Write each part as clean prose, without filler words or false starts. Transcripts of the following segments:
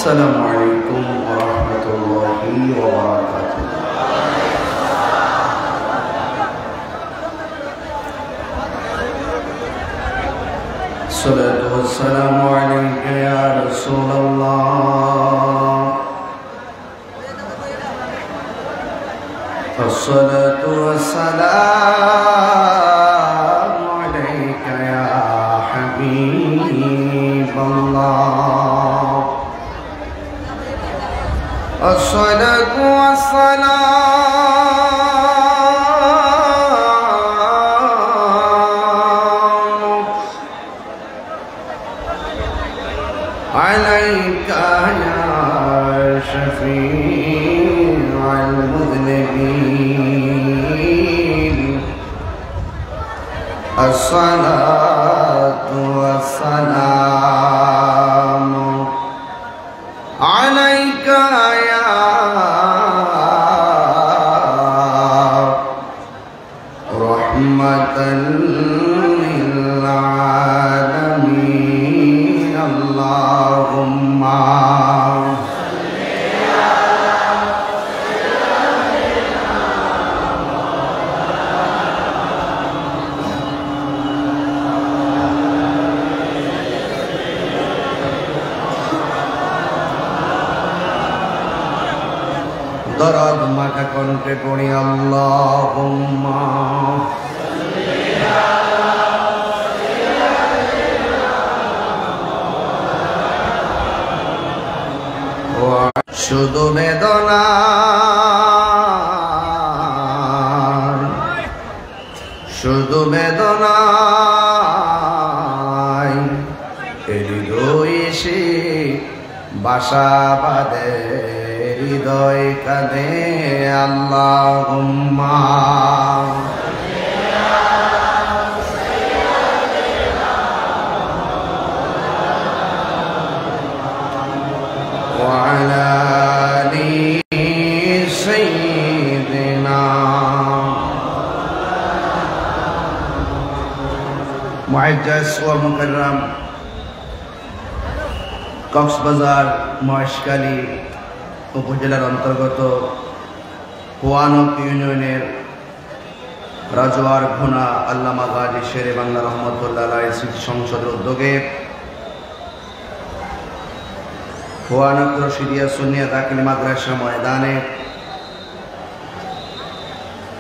السلام عليكم ورحمة الله وبركاته. الصلاة والسلام عليك يا رسول الله. الصلاة والسلام عليك يا حبيب الله. الصلاة والسلام عليك يا شفيع المذنبين. الصلاة والسلام عليك يا رحمة للعالمين. اللهم দরদ মাখা কণ্ঠে পড়ি আল্লাহুম্মা শুধু বেদনা শুধু বেদনায় হৃদয় সে বাসা বাঁধে, হৃদয় কাঁদে আল্লাহুম্মা ওয়া আলা আলি সাইয়্যিদিনা। মুআজ্জাজ ওয়া মুকাররম কক্সবাজার মহেশখালী উপজেলার অন্তর্গত কোয়ানক ইউনিয়নের রাজওয়ার ঘোনা আল্লামা গাজী শেরে বাংলা রহমতুল্লাহ আলাইহি স্মৃতি সংসদের উদ্যোগে কোয়ানক রশিদিয়া সুন্নিয়া দাখিল মাদ্রাসা ময়দানে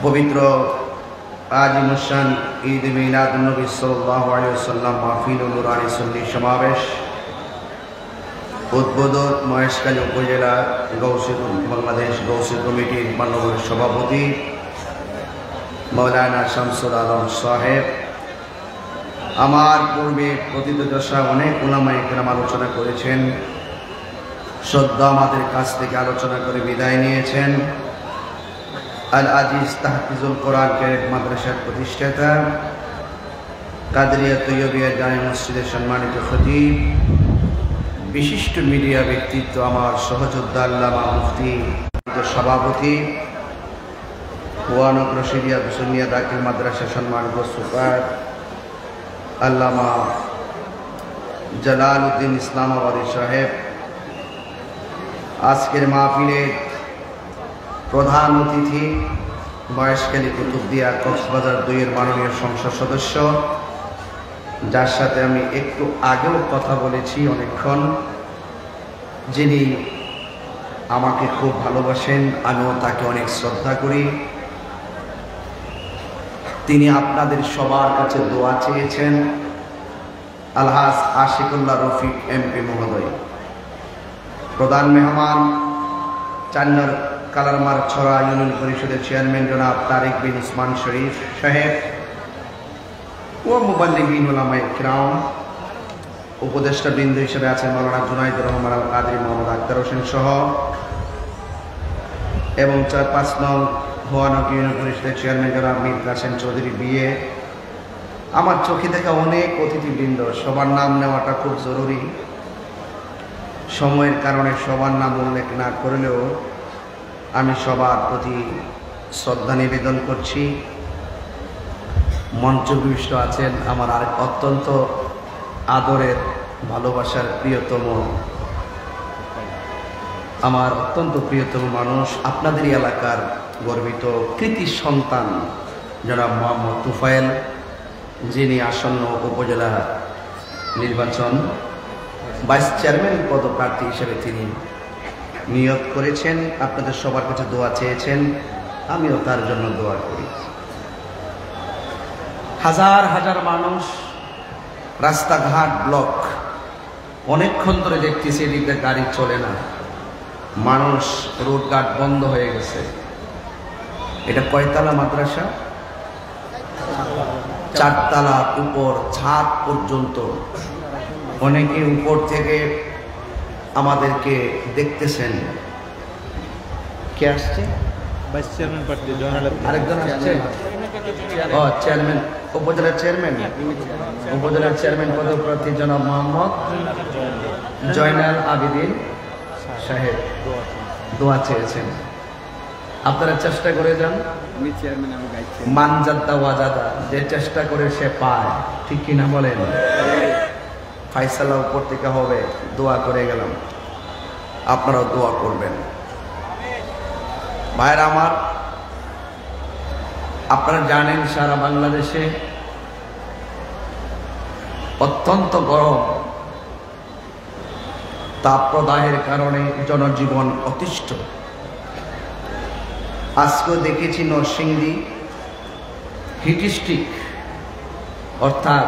পবিত্র আজিমুশান ঈদ মিলাদুন নবী সাল্লাল্লাহু আলাইহি ওয়াসাল্লাম মাহফিল ও নুরানি সুন্নি সমাবেশ উদ্বোধন মহেশখালী উপজেলা বাংলাদেশ গৌসী কমিটির মাননীয় সভাপতি মৌলানা শামসুল আলম সাহেব। আমার পূর্বে পতিত দশা অনেক উলামায়ে কেরাম আলোচনা করেছেন, শ্রদ্ধা আমাদের কাছ থেকে আলোচনা করে বিদায় নিয়েছেন। আল আজিজ তাহফিজুল কোরআন কারীম মাদ্রাসার প্রতিষ্ঠাতা কাদরিয়া তৈয়বিয়া জামে মসজিদের সম্মানিত খতিব, বিশিষ্ট মিডিয়া ব্যক্তিত্ব আমার সহযোদ্ধা আল্লামা মুফতি সভাপতি কোয়ানক রশিদিয়া সুন্নিয়া দাখিল মাদ্রাসা সম্মানিত সুপার আল্লামা জালালউদ্দিন ইসলামাবাদী সাহেব, আজকের মাহফিলের প্রধান অতিথি মহেশখালী কুতুবদিয়া কক্সবাজার 2-এর মাননীয় সংসদ সদস্য, যার সাথে আমি একটু আগেও কথা বলেছি অনেকক্ষণ, যিনি আমাকে খুব ভালোবাসেন, আমিও তাকে অনেক শ্রদ্ধা করি। তিনি আপনাদের সবার কাছে দোয়া চেয়েছেন। আলহাজ আশিকুল্লাহ রফিক এমপি মহোদয়, প্রধান মেহমান চান্নার কালারমার ছড়া ইউনিয়ন পরিষদের চেয়ারম্যান জনাব তারিক বিন উসমান শরীফ সাহেব ও মুবাল্লিগিন উলামায়ে কিরাম, উপদেষ্টা বৃন্দ হিসেবে আছেন মাওলানা জুনাইদুর রহমান আল কাদরি, মোহাম্মদ আক্তার হোসেন সহ, এবং 4-5 নং কোয়ানক ইউনিয়ন পরিষদের চেয়ারম্যান জনাব মীর কাসেম চৌধুরী বিএ। আমার চোখে দেখা অনেক অতিথিবৃন্দ, সবার নাম নেওয়াটা খুব জরুরি। সময়ের কারণে সবার নাম উল্লেখ না করলেও আমি সবার প্রতি শ্রদ্ধা নিবেদন করছি। মঞ্চবিষ্ট আছেন আমার আরেক অত্যন্ত আদরের ভালোবাসার প্রিয়তম আমার অত্যন্ত প্রিয়তম মানুষ, আপনাদেরই এলাকার গর্বিত কৃতি সন্তান জনাব মোহাম্মদ তুফায়েল, যিনি আসন্ন উপজেলা নির্বাচন ভাইস চেয়ারম্যান পদপ্রার্থী হিসেবে তিনি নিয়োগ করেছেন। আপনাদের সবার কাছে দোয়া চেয়েছেন, আমিও তার জন্য দোয়া করি। হাজার হাজার মানুষ, রাস্তাঘাট ব্লক, অনেকক্ষণ ধরে দেখতেছি এদিকে গাড়ি চলে না, মানুষ রোডঘাট বন্ধ হয়ে গেছে। এটা কয়তলা মাদ্রাসা? 4 তলা, উপর ছাদ পর্যন্ত। অনেকে উপর থেকে আমাদেরকে দেখতেছেন। কে আসছে? ভাইস চেয়ারম্যান প্রার্থী আরেকজন আসছে। ও চেয়ারম্যান, উপজেলার চেয়ারম্যান, উপজেলার চেয়ারম্যান পদপ্রার্থী জনাব মোহাম্মদ জয়নাল আবেদিন সাহেব দোয়া চেয়েছেন। আপনারা চেষ্টা করে যান। মানজাদা ওয়াজাদা, যে চেষ্টা করে সে পায়, ঠিক কিনা বলেন? ফাইসালা উপর থেকে হবে, দোয়া করে গেলাম, আপনারাও দোয়া করবেন। ভাইরা আমার, আপনারা জানেন সারা বাংলাদেশে অত্যন্ত গরম, তাপপ্রদাহের কারণে জনজীবন অতিষ্ঠ। আজকেও দেখেছি নরসিংদী হিটস্ট্রিক, অর্থাৎ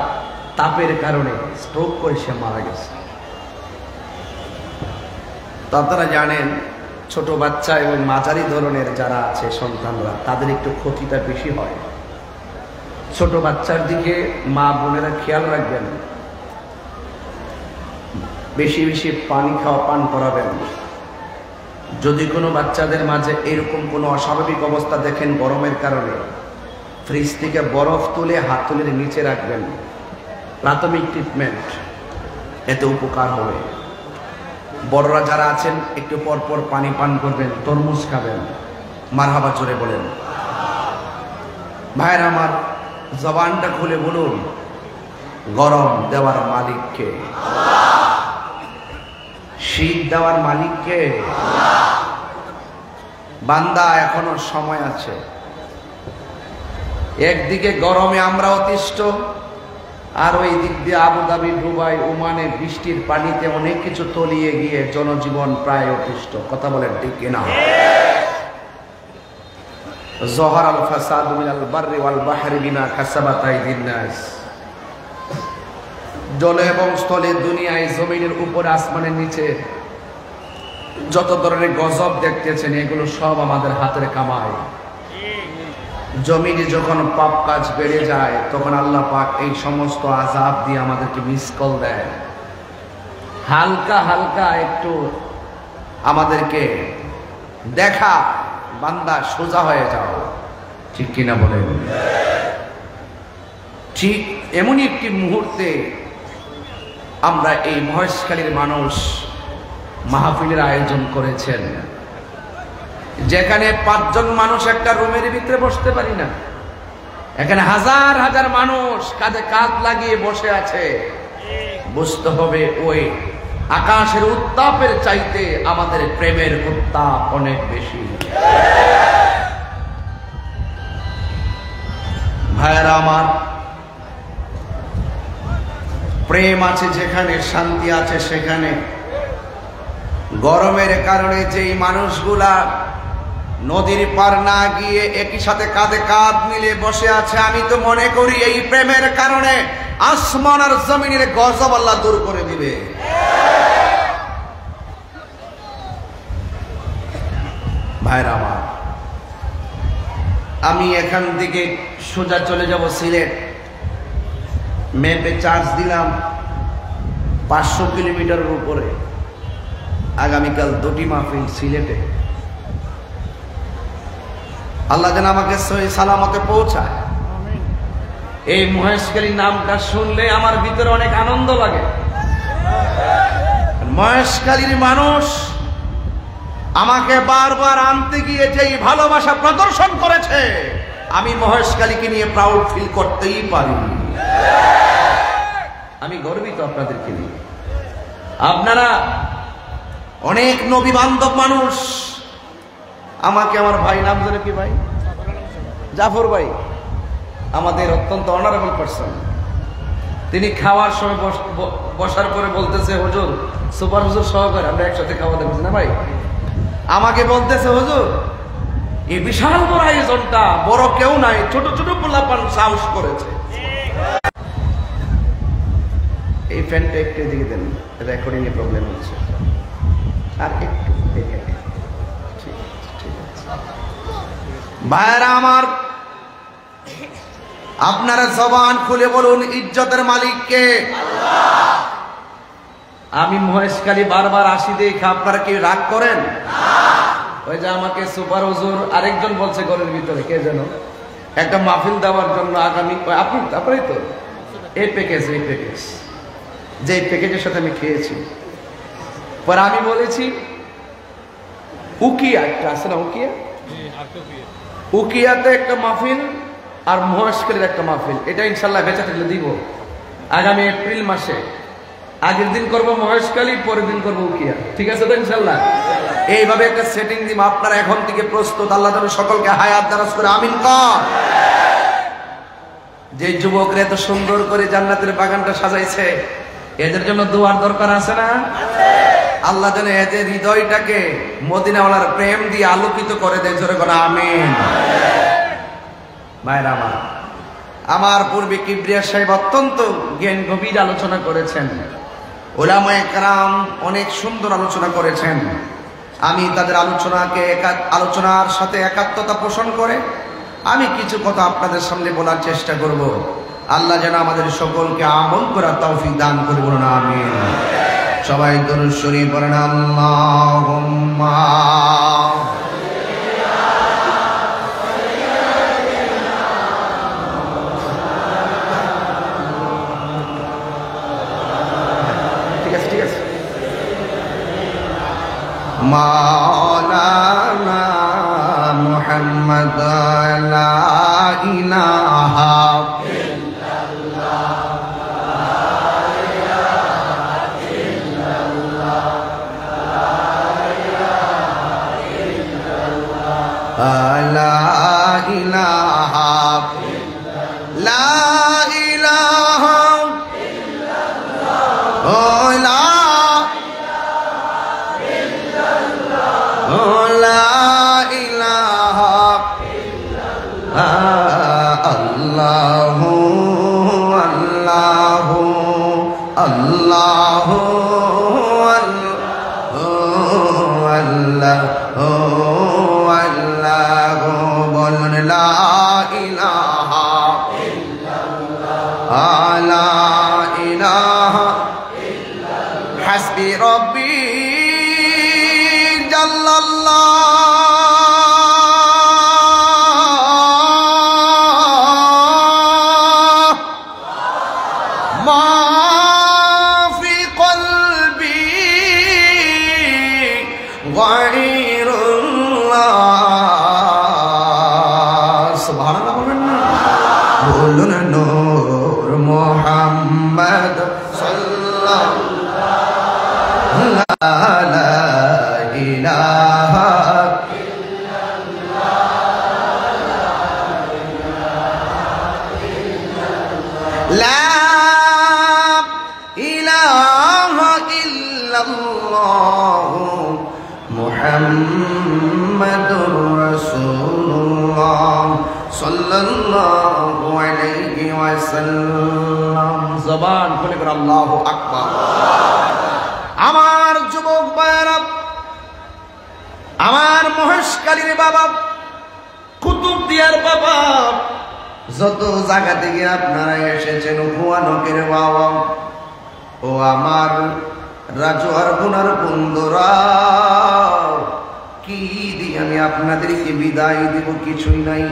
তাপের কারণে স্ট্রোক করে সে মারা গেছে। তো আপনারা জানেন ছোট বাচ্চা এবং মাঝারি ধরনের যারা আছে সন্তানরা, তাদের একটু ক্ষতিটা বেশি হয়। ছোট বাচ্চার দিকে মা বোনেরা খেয়াল রাখবেন, বেশি বেশি পানি খাওয়া, পান করাবেন। যদি কোনো বাচ্চাদের মাঝে এরকম কোনো অস্বাভাবিক অবস্থা দেখেন গরমের কারণে, ফ্রিজ থেকে বরফ তুলে হাতলের নিচে রাখবেন। প্রাথমিক ট্রিটমেন্ট, এতে উপকার হবে। বড়রা যারা আছেন একটু পর পর পানি পান করবেন, তরমুজ খাবেন। মারহাবা জোরে বলেন। ভাইরা আমার, জবানটা খুলে বলুন, গরম দেওয়ার মালিককে? শীত দেওয়ার মালিককে? বান্দা, এখনো সময় আছে। একদিকে গরমে আমরা অতিষ্ঠ, আর ওই দিক দিয়ে আবুধাবি, দুবাই, ওমানে বৃষ্টির পানিতে অনেক কিছু তলিয়ে গিয়ে জনজীবন প্রায় অতিষ্ঠ। কথা বলেন ঠিক কিনা? যহারাল ফাসাদু মিনাল বাররি ওয়াল বাহরি বিমা কাসাবাত আইদিন নাস। জলে এবং স্থলে, দুনিয়ায়, জমিনের উপরে, আসমানের নিচে যত ধরনের গজব দেখতেছেন, এগুলো সব আমাদের হাতের কামাই। জমিনে যখন পাপ কাজ বেড়ে যায়, তখন আল্লাহ পাক এই সমস্ত আযাব দিয়ে আমাদেরকে মিস কল দেয়। হালকা হালকা একটু আমাদেরকে দেখা, বান্দা সোজা হয়ে যাও, ঠিক কিনা বলেন? ঠিক এমনই একটি মুহূর্তে আমরা এই মহেশখালীর মানুষ মাহফিলের আয়োজন করেছেন, যেখানে 5 জন মানুষ একটা রুমের ভিতরে বসতে পারি না। এখানে হাজার হাজার মানুষ কাঁধে কাঁধ লাগিয়ে বসে আছে। বুঝতে হবে, ওই আকাশের উত্তাপের চাইতে আমাদের প্রেমের উত্তাপ অনেক বেশি। ভাইয়েরা আমার, প্রেম আছে যেখানে, শান্তি আছে সেখানে। গরমের কারণে যেই মানুষগুলা নদীর পার না গিয়ে একই সাথে কাঁধে কাঁধ মিলে বসে আছে, আমি তো মনে করি এই প্রেমের কারণে আসমান আর জমিনের গজব আল্লাহ দূর করে দিবে। ভাইরা আমার, আমি এখান থেকে সোজা চলে যাব সিলেট। ম্যাপে চার্জ দিলাম 500 কিলোমিটারের উপরে। আগামীকাল 2টি মাহফিল সিলেটে। আল্লাহ যেন আমাকে সহি সালামতে পৌঁছায়। এই মহেশখালী নামটা শুনলে আমার ভিতরে অনেক আনন্দ লাগে। মহেশখালীর মানুষ আমাকে বারবার আনতে গিয়ে যেই ভালোবাসা প্রদর্শন করেছে, আমি মহেশখালীকে নিয়ে প্রাউড ফিল করতেই পারি। আমি গর্বিত আপনাদেরকে নিয়ে। আপনারা অনেক নবী বান্ধব মানুষ। আমাকে আমার ভাই, নাম জানে কি ভাই? জাফর ভাই, আমাদের অত্যন্ত অনারেবল পারসন। তিনি খাওয়ার সময় বসার পরে বলতেছে, হুজুর সুপার হুজুর সহকারে আমরা একসাথে খাওয়া দেখছি না ভাই, আমাকে বলতেছে হুজুর এই বিশাল বড় আয়োজনটা বড় কেউ নাই, ছোট ছোট পোলাপান সাহস করেছে। এই ফ্যানটা একটু এদিকে দেন, রেকর্ডিং এ প্রবলেম হচ্ছে। আর একটু ভাইরা আমার, আপনারা জবান খুলে বলুন ইজ্জতের মালিক কে? আমি মহেশখালী বারবার আসি দেখে আপনারা কি রাগ করেন? ওই যে আমাকে সুপার হুজুর আরেকজন বলছে ঘরের ভিতরে, কে যেন, একটা মাহফিল দেওয়ার জন্য আগামী, আপনারই তো এই প্যাকেজ যে প্যাকেজের সাথে আমি খেয়েছি। পরে আমি বলেছি উকিয়া একটা আছে না, উকিয়াতে একটা মাহফিল আর মহেশখালীর একটা মাহফিল, এটা ইনশাল্লাহ বেঁচে থাকলে দিব আগামী এপ্রিল মাসে। আগের দিন করবো মহেশখালী, পরের দিন করবো উকিয়া, ঠিক আছে তো ইনশাল্লাহ? এইভাবে একটা সেটিং দিব। আপনারা এখন থেকে প্রস্তুত? আল্লাহ যেন সকলকে হায়াত দারাজ করে, আমিন কর। যে যুবকরা এত সুন্দর করে জান্নাতের বাগানটা সাজাইছে, এদের জন্য দোয়ার দরকার আছে না? আল্লাহ যেন এদের হৃদয়টাকে মদিনাওয়ালার প্রেম দিয়ে আলোকিত করে দেয়, জোরে করে আমিন। ভাইরা আমার পূর্বে কিবরিয়া সাহেব অত্যন্ত জ্ঞান গভীর আলোচনা করেছেন, উলামায়ে কেরাম অনেক সুন্দর আলোচনা করেছেন। আমি তাদের আলোচনার সাথে একাত্মতা পোষণ করে আমি কিছু কথা আপনাদের সামনে বলার চেষ্টা করব। আল্লাহ যেন আমাদের সকলকে আমল করার তৌফিক দান করে, বলুন আমিন। সবাই দরুদ শরীফ পড়েন, আল্লাহুম্মা মাওলানা মুহাম্মদ লা ইলাহা ইল্লাল্লাহ লা ইলাহা লা ইলাহা ইল্লাল্লাহ Allahu Allahu Allahu Allahu Allahu bolun la ilaha illallah la ilaha illallah hasbi rabbi jallallah Muhammadur Rasulullah sallallahu alaihi wasallam জবান খুলে বলেন আল্লাহু আকবার। আমার যুবক ভাইরা, আমার মহেশখালীর বাবা, কুতুবদিয়ার বাবা, যত জায়গা থেকে আপনারা এসেছেন, ভুয়ানকের বাবা ও আমার রাজুয়ার গুনার বন্ধুরা, কি দিয়ে আমি আপনাদেরকে বিদায় দেব? কিছুই নাই।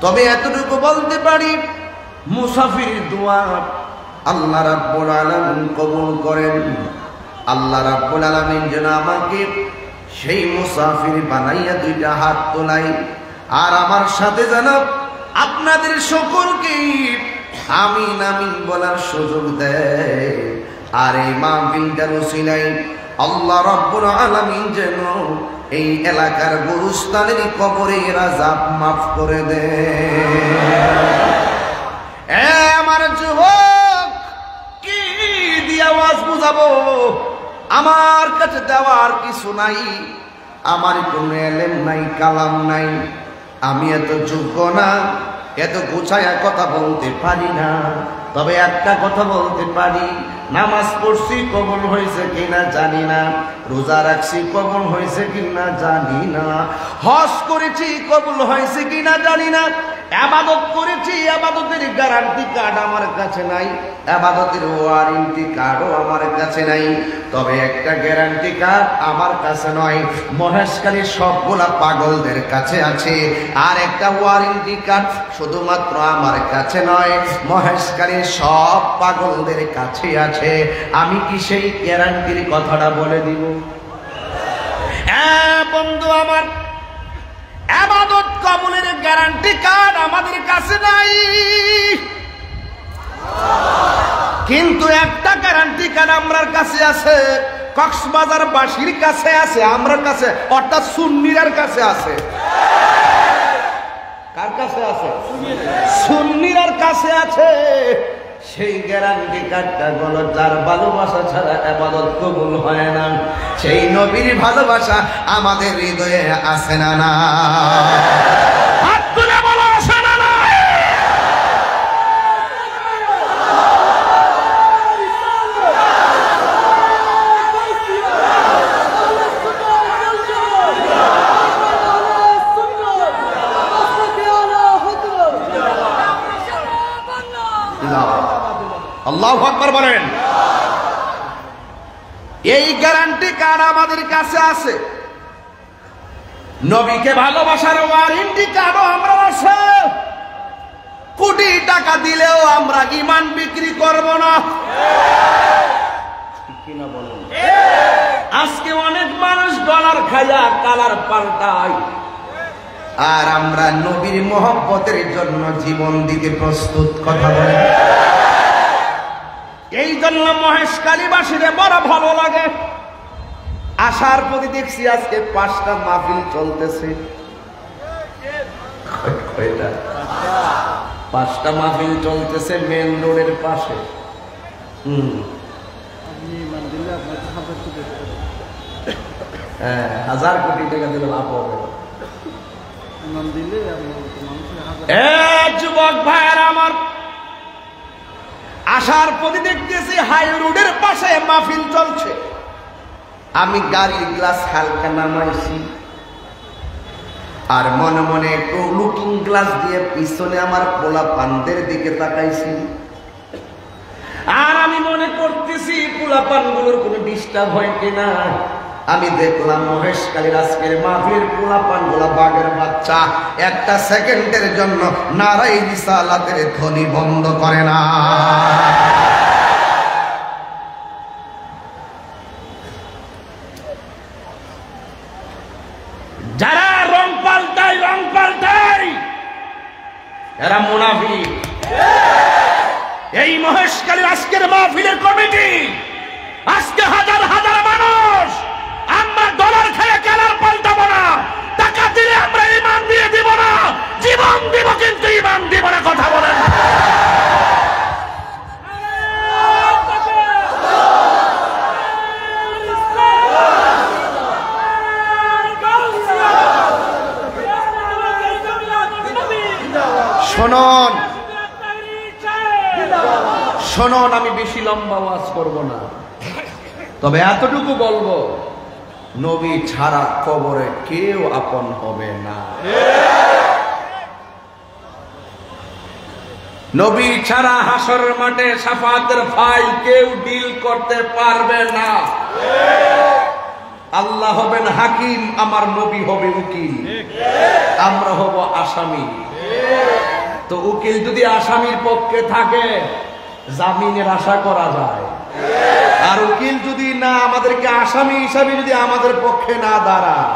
তবে এতটুকু বলতে পারি, মুসাফির দোয়া আল্লাহ রাব্বুল আলামিন কবুল করেন। আল্লাহ রাব্বুল আলামিন যেন আমাকে সেই মুসাফির বানাইয়া দুইটা হাত তোলাই, আর আমার সাথে যেন আপনাদের সকলকে আমিন আমিন বলার সুযোগ দেয়। আর এই মাহফিলটার উসিলায় আল্লাহ রাব্বুল আলামিন যেন এই এলাকার গুরুস্থানের কবরের আযাব মাফ করে দেন। আমার যুবক, কি দিয়ে আওয়াজ বুঝাবো? আমার কাছে দেওয়ার কিছু নাই, আমার কোনো এলেম নাই, কালাম নাই, আমি এত যোগ্য না, এত গুছায়া কথা বলতে পারি না। তবে একটা কথা বলতে পারি, নামাজ পড়ছি কবুল হয়েছে কিনা জানি না, রোজা রাখছি কবুল হয়েছে কিনা জানি না, হজ করেছি কবুল হয়েছে কিনা জানি না, ইবাদত করেছি, ইবাদতের গ্যারান্টি কার্ড আমার কাছে নাই, ইবাদতের ওয়ারেন্টি কার্ডও আমার কাছে নাই। তবে একটা গ্যারান্টি কার্ড আমার কাছে নয়, মহেশখালীর সবগুলা পাগলদের কাছে আছে। আর একটা ওয়ারেন্টি কার্ড শুধুমাত্র আমার কাছে নয়, মহেশখালীর সব পাগলদের কাছে আছে। আমি কি সেই গ্যারান্টির কথাটা বলে দিব? বন্ধু আমার, ইবাদত কবুলের গ্যারান্টি কার্ড আমাদের কাছে নাই, কিন্তু একটা গ্যারান্টি কার্ড আমরার কাছে আছে, কক্সবাজার বাসীর কাছে আছে, আমরার কাছে, অর্থাৎ সুন্নিরার কাছে আছে। কার কাছে আছে? সুন্নিরার কাছে আছে। সেই গ্যারান্টি কার্ডটা হলো, যার ভালোবাসা ছাড়া ইবাদত কবুল হয় না, সেই নবীর ভালোবাসা আমাদের হৃদয়ে আছে না? না, হাত তুলে বলো, আছে না? না, আল্লাহু আকবার বলেন। এই গ্যারান্টি কার্ড আমাদের কাছে আছে, নবীকে ভালোবাসার ওয়ারেন্টি কার্ডও আমরা আছে। কোটি টাকা দিলেও আমরা ঈমান বিক্রি করব না। কিনা বলেন? আজকে অনেক মানুষ ডলার খায়া কালার পাল্টায়, আর আমরা নবীর মহব্বতের জন্য জীবন দিতে প্রস্তুত। কথা বলেন। এই জন্য মহেশখালীবাসীরে বড় ভালো লাগে। আসার পথে দেখছি আজকে 5টা মাহফিল চলতেছে। 5টা মাহফিল চলতেছে মেন রোডের পাশে। হ্যাঁ, 1000 কোটি টাকা দিলে লাভ হবে। যুবক ভাইয়ের আমার, আসার পথে দেখতেছি হাই রোডের পাশে মাহফিল চলছে। আমি গাড়ির গ্লাস হালকা নামাইছি, আর মনে মনে একটু লুকিং গ্লাস দিয়ে পিছনে আমার পোলা পানদের দিকে তাকাইছি। আর আমি মনে করতেছি পোলা পানগুলোর কোনো ডিস্টার্ব হয় কিনা। আমি দেখলাম মহেশখালীর আজকের মাহফিলের পোলা পানগুলা বাঘের বাচ্চা, একটা সেকেন্ডের জন্য নারায়ে রিসালাতের ধ্বনি বন্ধ করে না। যারা রং পাল্টায় এরা মুনাফিক। এই মহেশখালীর আজকের মাহফিলের কমিটি, আজকে হাজার হাজার মানুষ, আমরা ডলার খেয়ে কালার পাল্টাবো না, টাকা দিলে আমরা ঈমান দিয়ে দিব না, জীবন দিব কিন্তু ঈমান দিব না। কথা বলেন। শুনুন, আমি বেশি লম্বা ওয়াজ করব না, তবে এতটুকু বলবো, নবী ছাড়া কবরে কেউ আপন হবে না। নবী ছাড়া হাসরের মাঠে শাফাতের ফাইল কেউ ডিল করতে পারবে না। আল্লাহ হবেন হাকিম, আমার নবী হবে উকিল, আমরা হব আসামি। তো উকিল যদি আসামির পক্ষে থাকে জামিনের আশা করা যায়, আর উকিল যদি না আমাদেরকে আসামি হিসাবে যদি আমাদের পক্ষে না দাঁড়ায়,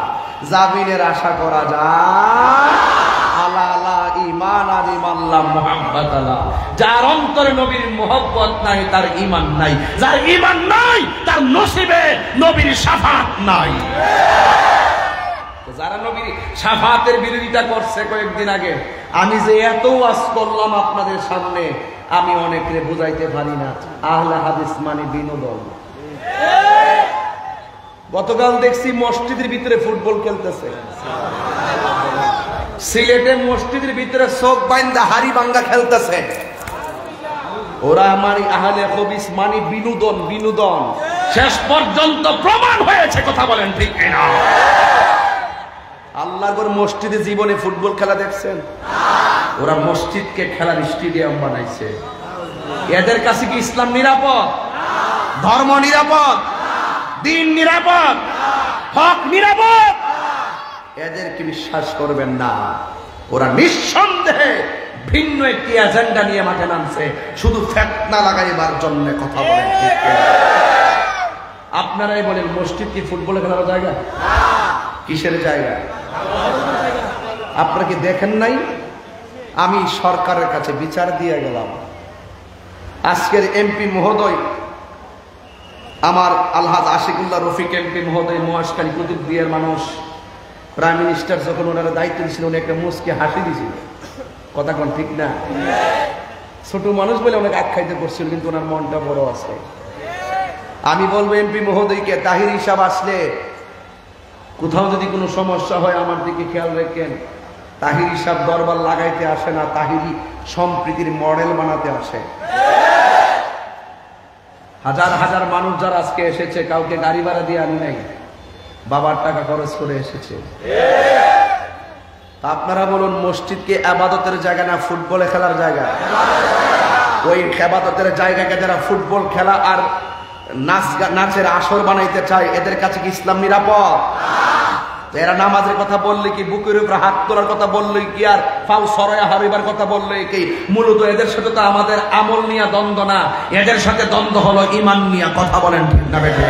জামিনের আশা করা যায়। আলা আলা ইমান ঈমান আর ঈমানলা মুহাব্বত আলা। যার অন্তরে নবীর মুহাব্বত নাই তার ঈমান নাই, যার ঈমান নাই তার নসিবে নবীর শাফাত নাই। যারা নবীর শাফাতের বিরোধিতা করছে কয়েকদিন আগে, আমি যে এত ওয়াজ করলাম আপনাদের সামনে, আমি অনেকরে বুঝাইতে পারি না। আহলে হাদিস মানে বিনোদন। গতকাল দেখছি মসজিদের ভিতরে ফুটবল খেলতেছে, সিলেটে মসজিদের ভিতরে চোখ বাইন্দা হাড়ি ভাঙ্গা খেলতেছে। ওরা আমার আহলে হাদিস মানে বিনোদন, বিনোদন। শেষ পর্যন্ত প্রমাণ হয়েছে, কথা বলেন ঠিক কিনা? আল্লাহর মসজিদে জীবনে ফুটবল খেলা দেখছেন? ওরা মসজিদকে খেলার স্টেডিয়াম বানাইছে। এদের কাছে কি ইসলাম নিরাপদ? ধর্ম নিরাপদ? দিন নিরাপদ? হক নিরাপদ? এদেরকে বিশ্বাস করবেন না। ওরা নিঃসন্দেহে ভিন্ন একটি এজেন্ডা নিয়ে মাঠে নামছে, শুধু ফিতনা লাগাইবার জন্য। কথা বলেন ঠিক কিনা? আপনারাই বলেন, মসজিদ কি ফুটবল খেলার জায়গা? কিসের জায়গা? আপনারা কি দেখেন নাই? আমি সরকারের কাছে বিচার দিয়ে গেলাম। আজকের এমপি মহোদয়, আমার আলহাজ আশিকুল্লাহ রফিক এমপি মহোদয়, মহেশখালী কুতুবদিয়ার মানুষ, প্রাইম মিনিস্টার যখন ওনারা দায়িত্ব দিয়েছিল, উনি একটা মুচকে হাসি দিয়েছিল। কথা কোন ঠিক না? ছোট মানুষ বলে অনেক আখ্যায়িত করছিল, কিন্তু ওনার মনটা বড় আছে। আমি বলবো এমপি মহোদয়কে, তাহির হিসাব আসলে কোথাও যদি কোনো সমস্যা হয় আমার দিকে খেয়াল রাখেন। তাহির হিসাব দরবার লাগাইতে আসে না, তাহিরি সম্প্রীতির মডেল বানাতে আসে। হাজার হাজার মানুষ যারা আজকে এসেছে, কাউকে গাড়ি ভাড়া দিয়ে আনি নাই, বাবার টাকা খরচ করে এসেছে। আপনারা বলুন, মসজিদকে ইবাদতের জায়গা না ফুটবলে খেলার জায়গা? ওই ইবাদতের জায়গাকে যারা ফুটবল খেলা আর নাচের আসর বানাইতে চায়, এদের কাছে কি ইসলাম নিরাপদ? এরা নামাজের কথা বললে কি, বুকের উপরে হাত তোলার কথা বললে কি, আর পাও সরয়া হারিবার কথা বললে কি, মূলত এদের সাথে তো আমাদের আমল নিয়ে দ্বন্দ্ব না, এদের সাথে দ্বন্দ্ব হলো ঈমান নিয়ে। কথা বলেন ঠিক না বেঠিক?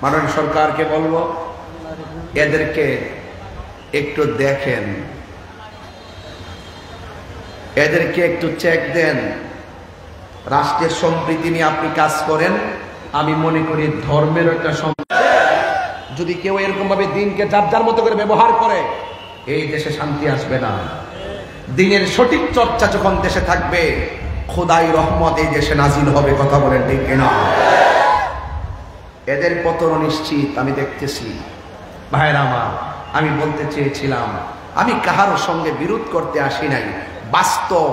মাননীয় সরকারকে বলবো, এদেরকে একটু দেখেন, এদেরকে একটু চেক দেন। রাষ্ট্রের সম্প্রীতি নিয়ে আপনি কাজ করেন। আমি মনে করি ধর্মের একটা যদি কেউ এরকম ভাবে দিনকে যার যার মতো করে ব্যবহার করে, এই দেশে শান্তি আসবে না। দিনের সঠিক চর্চা যখন দেশে থাকবে, খোদাই রহমত এই দেশে নাজিল হবে। কথা বলেন ঠিক কিনা? এদের পতন নিশ্চিত, আমি দেখতেছি। ভাইরা আমার, আমি বলতে চেয়েছিলাম, আমি কাহারো সঙ্গে বিরোধ করতে আসি নাই, বাস্তব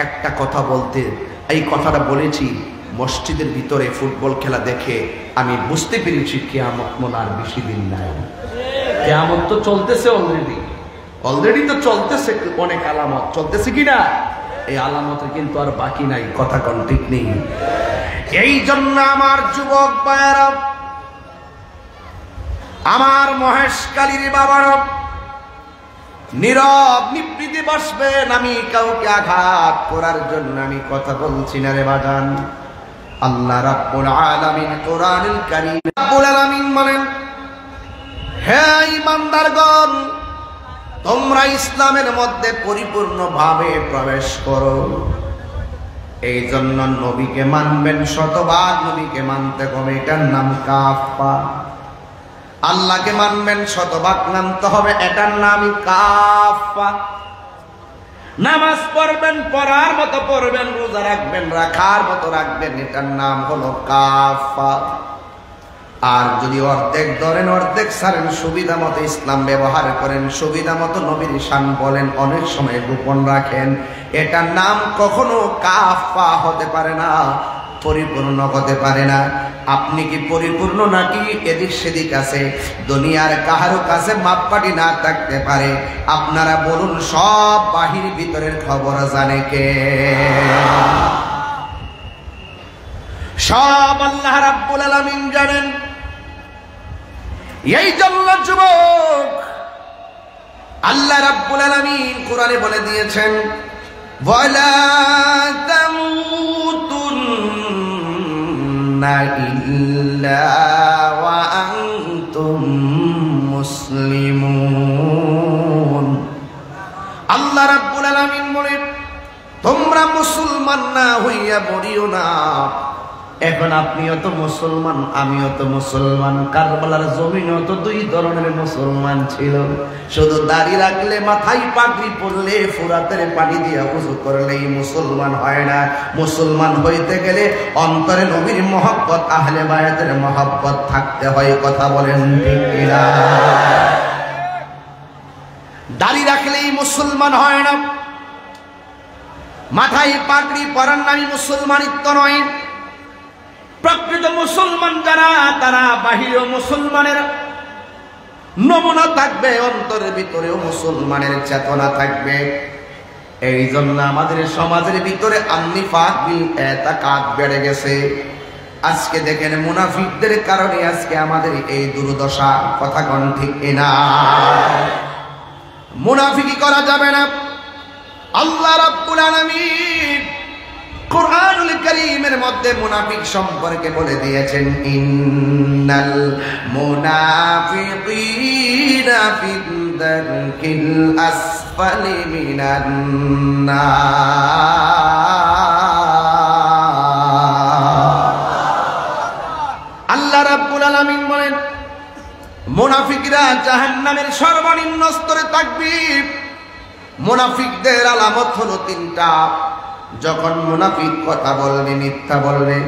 একটা কথা বলতে এই কথাটা বলেছি। মসজিদের ভিতরে ফুটবল খেলা দেখে আমি বুঝতে পেরেছি কিয়ামত মনে আর বেশি দিন নাই। কিয়ামত তো চলতেছে, অলরেডি তো চলতেছে। অনেক আলামত চলতেছে কিনা? এই আলামতের কিন্তু আর বাকি নাই। কথা কোন ঠিক নেই? এই জন্য আমার যুবক ভাইয়েরা, আমার মহেশখালীর বাবারা, নীরব নিবৃত্তি বসবেন। আমি কাউকে আঘাত করার জন্য আমি কথা বলছি না রে বাজান। আল্লাহ রাব্বুল আলামিন কোরআনুল কারীম রাব্বুল আলামিন বলেন, হে ঈমানদারগণ, তোমরা ইসলামের মধ্যে পরিপূর্ণভাবে প্রবেশ করো। এই জন্য নবীকে মানবেন, শতভাগ নবীকে মানতে হবে। এটার নাম কাফা। আল্লাহকে মানবেন, শতভাগ মানতে হবে। এটার নামই কাফা। নামাজ পড়বেন, পড়ার মতো পড়বেন। রোজা রাখবেন, রাখার মতো রাখবেন। এটার নাম হলো কাফা। আর যদি অর্ধেক ধরেন, অর্ধেক ছাড়েন, সুবিধা মতো ইসলাম ব্যবহার করেন, সুবিধা মতো নবীর শান বলেন, অনেক সময় গোপন রাখেন, এটার নাম কখনো কাফা হতে পারে না, পরিপূর্ণ হতে পারে না। আপনি কি পরিপূর্ণ নাকি এদিক সেদিক আছে? দুনিয়ার কাহারো কাছে মাপকাঠি না থাকতে পারে। আপনারা বলুন, সব বাহির ভিতরের খবর জানে কে? সব আল্লাহ রাব্বুল আলামিন জানেন। এই জন্য যুবক, আল্লাহ রাব্বুল আলামিন কোরআনে বলে দিয়েছেন, ওয়ালা তামুতুন্না ইল্লা ওয়া আনতুম মুসলিমুন। আলামিন বলেন, তোমরা মুসলমান না হইয়া মরিও না। এখন আপনিও তো মুসলমান, আমিও তো মুসলমান। কারবালার জমিনেও তো দুই ধরনের মুসলমান ছিল। শুধু দাড়ি রাখলে, মাথায় পাগড়ি পরলে, ফুরাতের পানি দিয়ে ওযু করলেই মুসলমান হয় না। মুসলমান হইতে গেলে অন্তরে নবীর মহব্বত, আহলে বায়াতের মহব্বত থাকতে হয়। কথা বলেন ঠিক কিনা? দাড়ি রাখলেই মুসলমান হয় না, মাথায় পাগড়ি পরার নামই মুসলমানিত্ব নয়। প্রকৃত মুসলমান যারা, তারা বাহিরেও মুসলমানের নমুনা থাকবে, অন্তরের ভিতরেও মুসলমানের চেতনা থাকবে। এই জন্য আমাদের সমাজের ভিতরে আন্নিফাক বিল ইতিকাদ বেড়ে গেছে। আজকে দেখেন মুনাফিকদের কারণে আজকে আমাদের এই দুর্দশা। কথা কোন ঠিক কিনা? মুনাফিকি করা যাবে না। আল্লাহ রাব্বুল আলামিন কুরআনুল কারীমের মধ্যে মুনাফিক সম্পর্কে বলে দিয়েছেন, ইন্নাল মুনাফিকিনা ফিদ দারকিল আসফালি মিনান নার। আল্লাহ রাব্বুল আলামিন বলেন, মুনাফিকরা জাহান্নামের সর্বনিম্ন স্তরে থাকবে। মুনাফিকদের আলামত হলো তিনটা। যখন মুনাফিক কথা বলবে, মিথ্যা বলবে।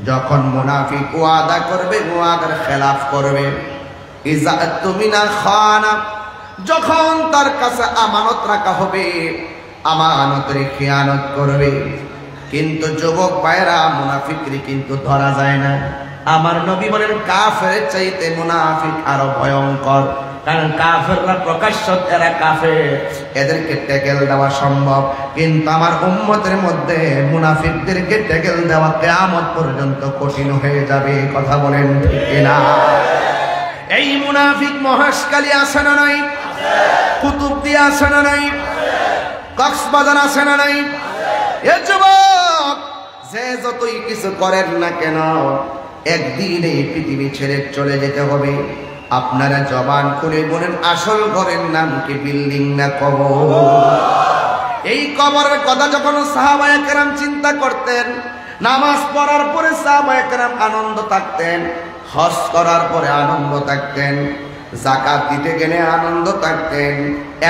যখন মুনাফিক ওয়াদা করবে, ওয়াদার খেলাফ করবে। ইযা তুমিনা খানা, যখন তার কাছে আমানত রাখা হবে, আমানতের খেয়ানত করবে। কিন্তু যুবক ভাইরা, মুনাফিকরি কিন্তু ধরা যায় না। আমার নবী বলেন, কাফেরের চাইতে মুনাফিক আরো ভয়ঙ্কর। কারণ কাফেররা প্রকাশ্য, এরা কাফের, এদেরকে ট্যাকেল দেওয়া সম্ভব। কিন্তু আমার উম্মতের মধ্যে মুনাফিকদেরকে ট্যাকেল দেওয়া কিয়ামত পর্যন্ত কঠিন হয়ে যাবে। কথা বলেন ঠিক কিনা? এই মুনাফিক মহেশখালী আছে না নাই? কুতুবদিয়া আছে না নাই? কক্সবাজার আছে না নাই? এ যুবক, যে যতই কিছু করেন না কেন, একদিন এই পৃথিবী ছেড়ে চলে যেতে হবে। আপনারা জবান করে বলেন, আসল ঘরের নাম কি বিল্ডিং না কবর? এই কবরের কথা যখন সাহাবায়ে কেরাম চিন্তা করতেন, নামাজ পড়ার পরে সাহাবায়ে কেরাম আনন্দ থাকতেন, হজ করার পরে আনন্দ থাকতেন, যাকাত দিতে গেলে আনন্দ থাকতেন,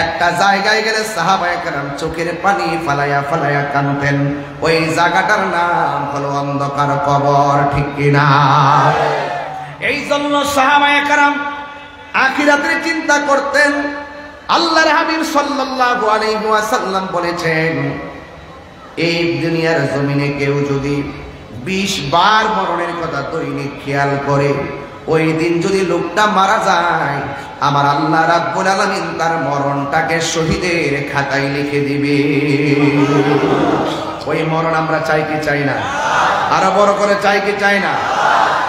একটা জায়গায় গেলে সাহাবায়ে কেরাম চোখের পানি ফালাইয়া ফালাইয়া কাঁদতেন। ওই জায়গাটার নাম হলো অন্ধকার কবর। ঠিক কিনা? এই জন্য সাহাবায়ে কেরাম আখিরাতের চিন্তা করতেন। আল্লাহর হাবিব সাল্লাল্লাহু আলাইহি ওয়াসাল্লাম বলেছেন, এই দুনিয়ার জমিনে কেউ যদি 20 বার মরণের কথা দৈনিক খেয়াল করে, ওই দিন যদি লোকটা মারা যায়, আমার আল্লাহ রাব্বুল আলামিন তার মরণটাকে শহীদের খাতায় লিখে দিবে। ওই মরণ আমরা চাই কি চাই না? আরো বড় করে চাই কি চাই না?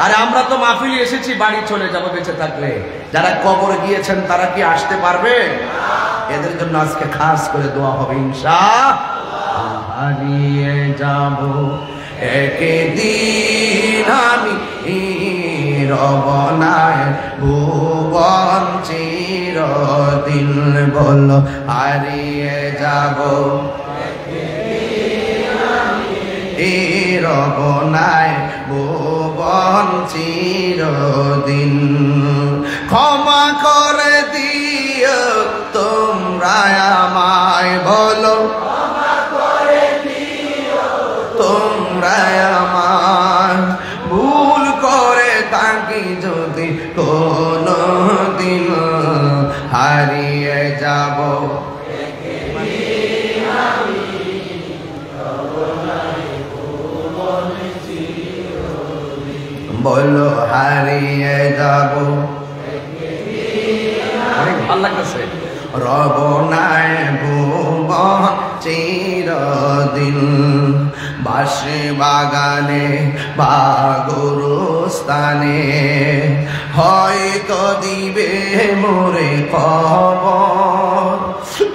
আরে আমরা তো মাহফিলে এসেছি, বাড়ি চলে যাব বেঁচে থাকলে। যারা কবরে গিয়েছেন তারা কি আসতে পারবে? এদের জন্য আজকে খাস করে দোয়া হবে ইনশাআল্লাহ। হারিয়ে যাব একদিন আমি রবনায় ভুবন চিরদিন। বলো, হারিয়ে যাব রবনায় ভুবন চিরদিন। ক্ষমা করে দিও তোমরা আমায়, বলো তোমরা আমায়। ভুল করে থাকি যদি কোনো দিন, হারিয়ে যাব বলো, হারিয়ে যাব আল্লাহ কাছে রবনায় ভুবন চিরদিন। বাঁশি বাগানে বা গুরুস্থানে হয়তো দিবে মোরে খবর।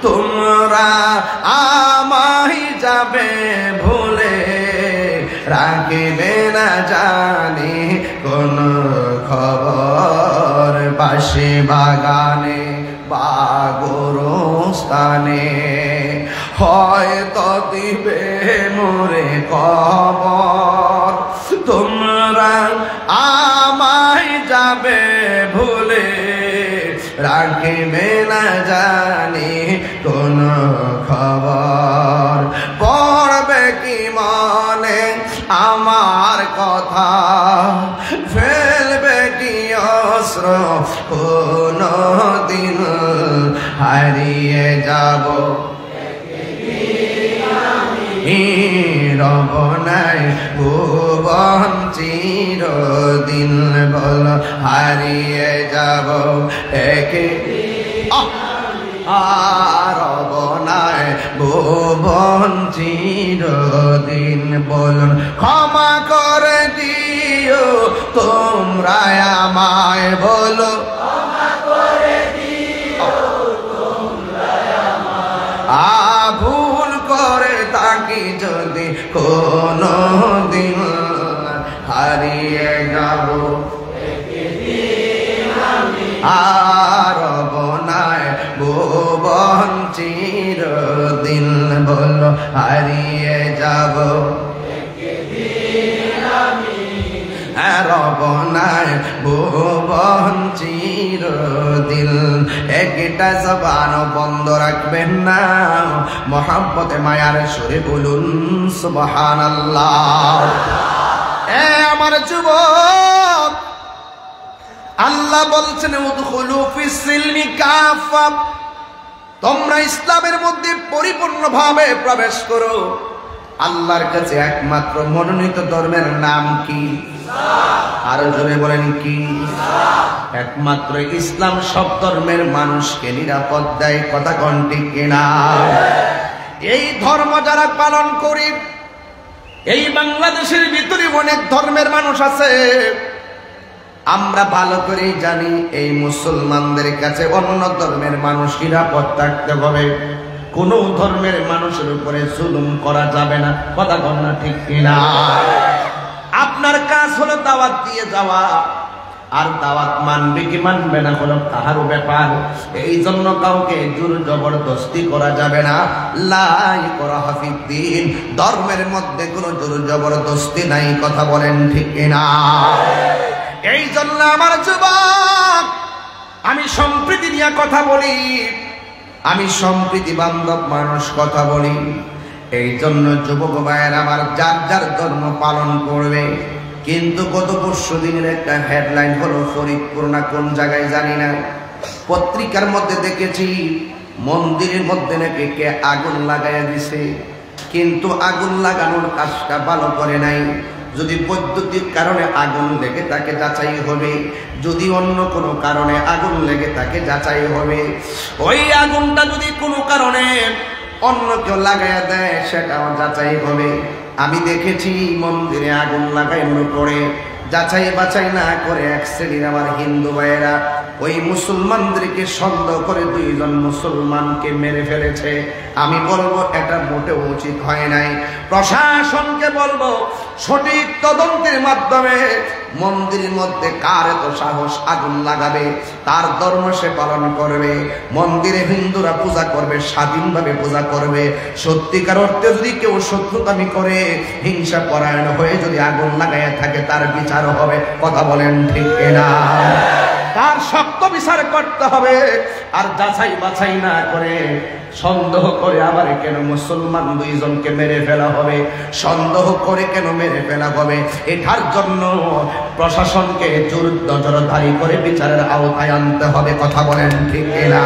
তোমরা আমায় যাবে ভুলে, রাখবে না জানি কোন খবর। বাঁশি বাগানে বা গুরুস্থানে মোরে কবর, তোমরা আমায় যাবে ভুলে, রাখিবে না জানি কোন খবর। পড়বে কি মনে আমার কথা, ফেলবে কি অস্ত্র কোন দিন, হারিয়ে যাব রব নাই ভুবন চিরদিন, বল হারিয়ে যাব একে রব নাই ভুবন চিরদিন, বলুন ক্ষমা করে দিও তোমরা আমায়, বলো ভুল করে তাকি যদি কোনো দিন, হারিয়ে যাব আর বনায় ভুবন চিরদিন, বল হারিয়ে যাব রবনায় ভুবন চিরদিন। একটা জবান বন্ধ রাখবেন না, মহব্বতে মায়ার সুরে বলুন সুবহানাল্লাহ। আমার যুবক, আল্লাহ বলছেন উদখুলু ফিস সিলমি কাফা, তোমরা ইসলামের মধ্যে পরিপূর্ণভাবে প্রবেশ করো। আল্লাহর কাছে একমাত্র মনোনীত ধর্মের নাম কি? আরো জোরে বলেন কি? একমাত্র ইসলাম সব ধর্মের মানুষকে নিরাপদ দেয়, কথা কোন ঠিক কিনা? এই ধর্ম যারা পালন করি, এই বাংলাদেশের ভিতরে অনেক ধর্মের মানুষ আছে, আমরা ভালো করেই জানি এই মুসলমানদের কাছে অন্য ধর্মের মানুষ নিরাপদ থাকতে হবে, কোন ধর্মের মানুষের উপরে জুলুম করা যাবে না, কথা কোন না ঠিক কিনা? আপনার কাজ হলো দাওয়াত দিয়ে যাওয়া, আর দাওয়াত মানবে কি মানবে না হলো তাহারও ব্যাপার। এই জন্য কাউকে জোর জবরদস্তি করা যাবে না। লা ইকরাহা ফিদ্দীন, ধর্মের মধ্যে কোনো জোর জবরদস্তি নাই, কথা বলেন ঠিক কিনা? এই জন্য আমার যুবক, আমি সম্প্রীতি নিয়ে কথা বলি, আমি সম্প্রীতি বান্ধব মানুষ কথা বলি। এই জন্য যুবক ভাইয়ের আমার যার যার ধর্ম পালন করবে, কিন্তু গত পরশু দিনের একটা হেডলাইন হলো ফরিদপুর না কোন জায়গায় জানি না, পত্রিকার মধ্যে দেখেছি মন্দিরের মধ্যে নাকি কে আগুন লাগাইয়া দিছে, কিন্তু আগুন লাগানোর কাজটা ভালো করে নাই। যদি বৈদ্যুতিক কারণে আগুন লেগে তাকে যাচাই হবে, যদি অন্য কোনো কারণে আগুন লেগে তাকে যাচাই হবে। ওই আগুনটা যদি কোনো কারণে অন্য কেউ লাগাইয়া দেয় সেটাও যাচাই হবে। আমি দেখেছি মন্দিরে আগুন লাগানোর পরে যাচাই বাছাই না করে এক শ্রেণীর আমার হিন্দু ভাইয়েরা ওই মুসলমানদেরকে সন্দেহ করে দুইজন মুসলমানকে মেরে ফেলেছে। আমি বলবো এটা মোটেও উচিত হয় নাই। প্রশাসনকে বলবো সঠিক তদন্তের মাধ্যমে মন্দিরের মধ্যে কার এত সাহস আগুন লাগাবে, তার ধর্ম সে পালন করবে, মন্দিরে হিন্দুরা পূজা করবে, স্বাধীনভাবে পূজা করবে। সত্যিকার অর্থে যদি কেউ শত্রুতামি করে হিংসা পরায়ণ হয়ে যদি আগুন লাগাইয়া থাকে তার বিচার হবে, কথা বলেন ঠিক কিনা? তার শক্ত বিচার করতে হবে। আর যাচাই বাছাই না করে সন্দেহ করে আবার কেন মুসলমান দুইজনকে মেরে ফেলা হবে, সন্দেহ করে কেন মেরে ফেলা হবে, এটার জন্য প্রশাসনকে জোর নজরদারি করে বিচারের আওতায় আনতে হবে, কথা বলেন ঠিক কিনা?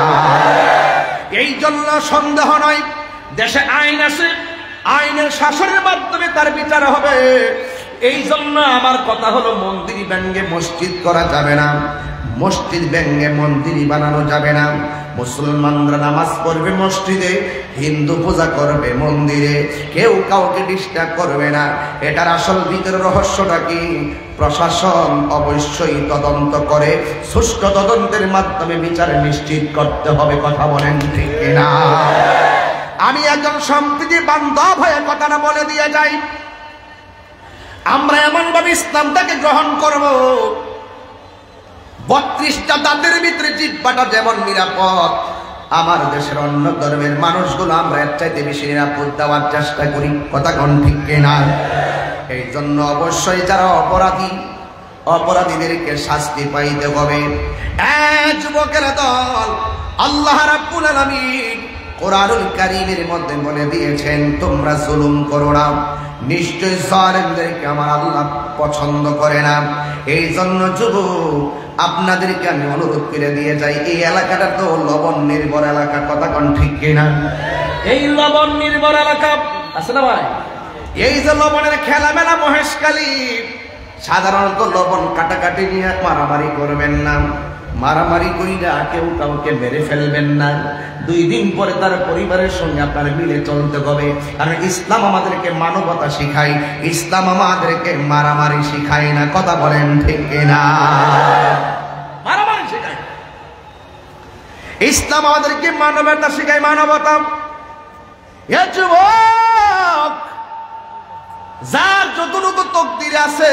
এই জন্য সন্দেহ নয়, দেশে আইন আছে, আইনের শাসনের মাধ্যমে তার বিচার হবে। এই জন্য আমার কথা হলো মন্দির ব্যঙ্গে মসজিদ করা যাবে না, মসজিদ ব্যঙ্গে মন্দির বানানো যাবে না। মুসলমানরা নামাজ পড়বে মসজিদে, হিন্দু পূজা করবে মন্দিরে, কেউ কাউকে ডিস্টার্ব করবে না। এটার আসল ভিতরের রহস্যটা কি? প্রশাসন অবশ্যই তদন্ত করে সুষ্ঠু তদন্তের মাধ্যমে বিচার নিশ্চিত করতে হবে, কথা বলেন ঠিক কিনা? আমি একজন সম্প্রীতি বান্ধব হয়ে কথাটা বলে দিয়ে যাই, আমরা এমনভাবে ইসলামটাকে গ্রহণ করব 32টা দাঁতের ভিতরে জিহ্বাটা যেমন নিরাপদ, আমার দেশের অন্য ধর্মের মানুষগুলো আমরা এর চাইতে বেশি নিরাপদ দেওয়ার চেষ্টা করি, কথা কোন ঠিক কিনা? এই জন্য অবশ্যই যারা অপরাধী, অপরাধীদেরকে শাস্তি পাইতে হবে। যুবকের দল, আল্লাহ রাব্বুল আলামিন কোরআনুল কারীমের মধ্যে বলে দিয়েছেন তোমরা জুলুম করো না, নিশ্চয় জালেমদেরকে আমার আল্লাহ পছন্দ করে না। এই জন্য যুবক আপনাদেরকে আমি অনুরোধ করে দিয়ে যাই, এই এলাকাটা তো লবণ নির্ভর এলাকা, কথা কোন ঠিক কিনা? এই লবণ নির্ভর এলাকা আছে না ভাই? এই যে লবণের খেলা মেলা মহেশখালী, সাধারণত লবণ কাটাকাটি নিয়ে মারামারি করবেন না, মারামারি করিয়া কেউ কাউকে মেরে ফেলবেন না। 2 দিন পরে তার পরিবারের সঙ্গে আপনার মিলে চলতে হবে, কারণ ইসলাম আমাদেরকে মানবতা শিখায়, ইসলাম আমাদেরকে মারামারি শিখায় না, কথা বলেন ঠিক কিনা? মারামারি শেখায় ইসলাম আমাদেরকে মানবতা শিখায়, মানবতা। এ যুবক, যার যতটুকু তকদির আছে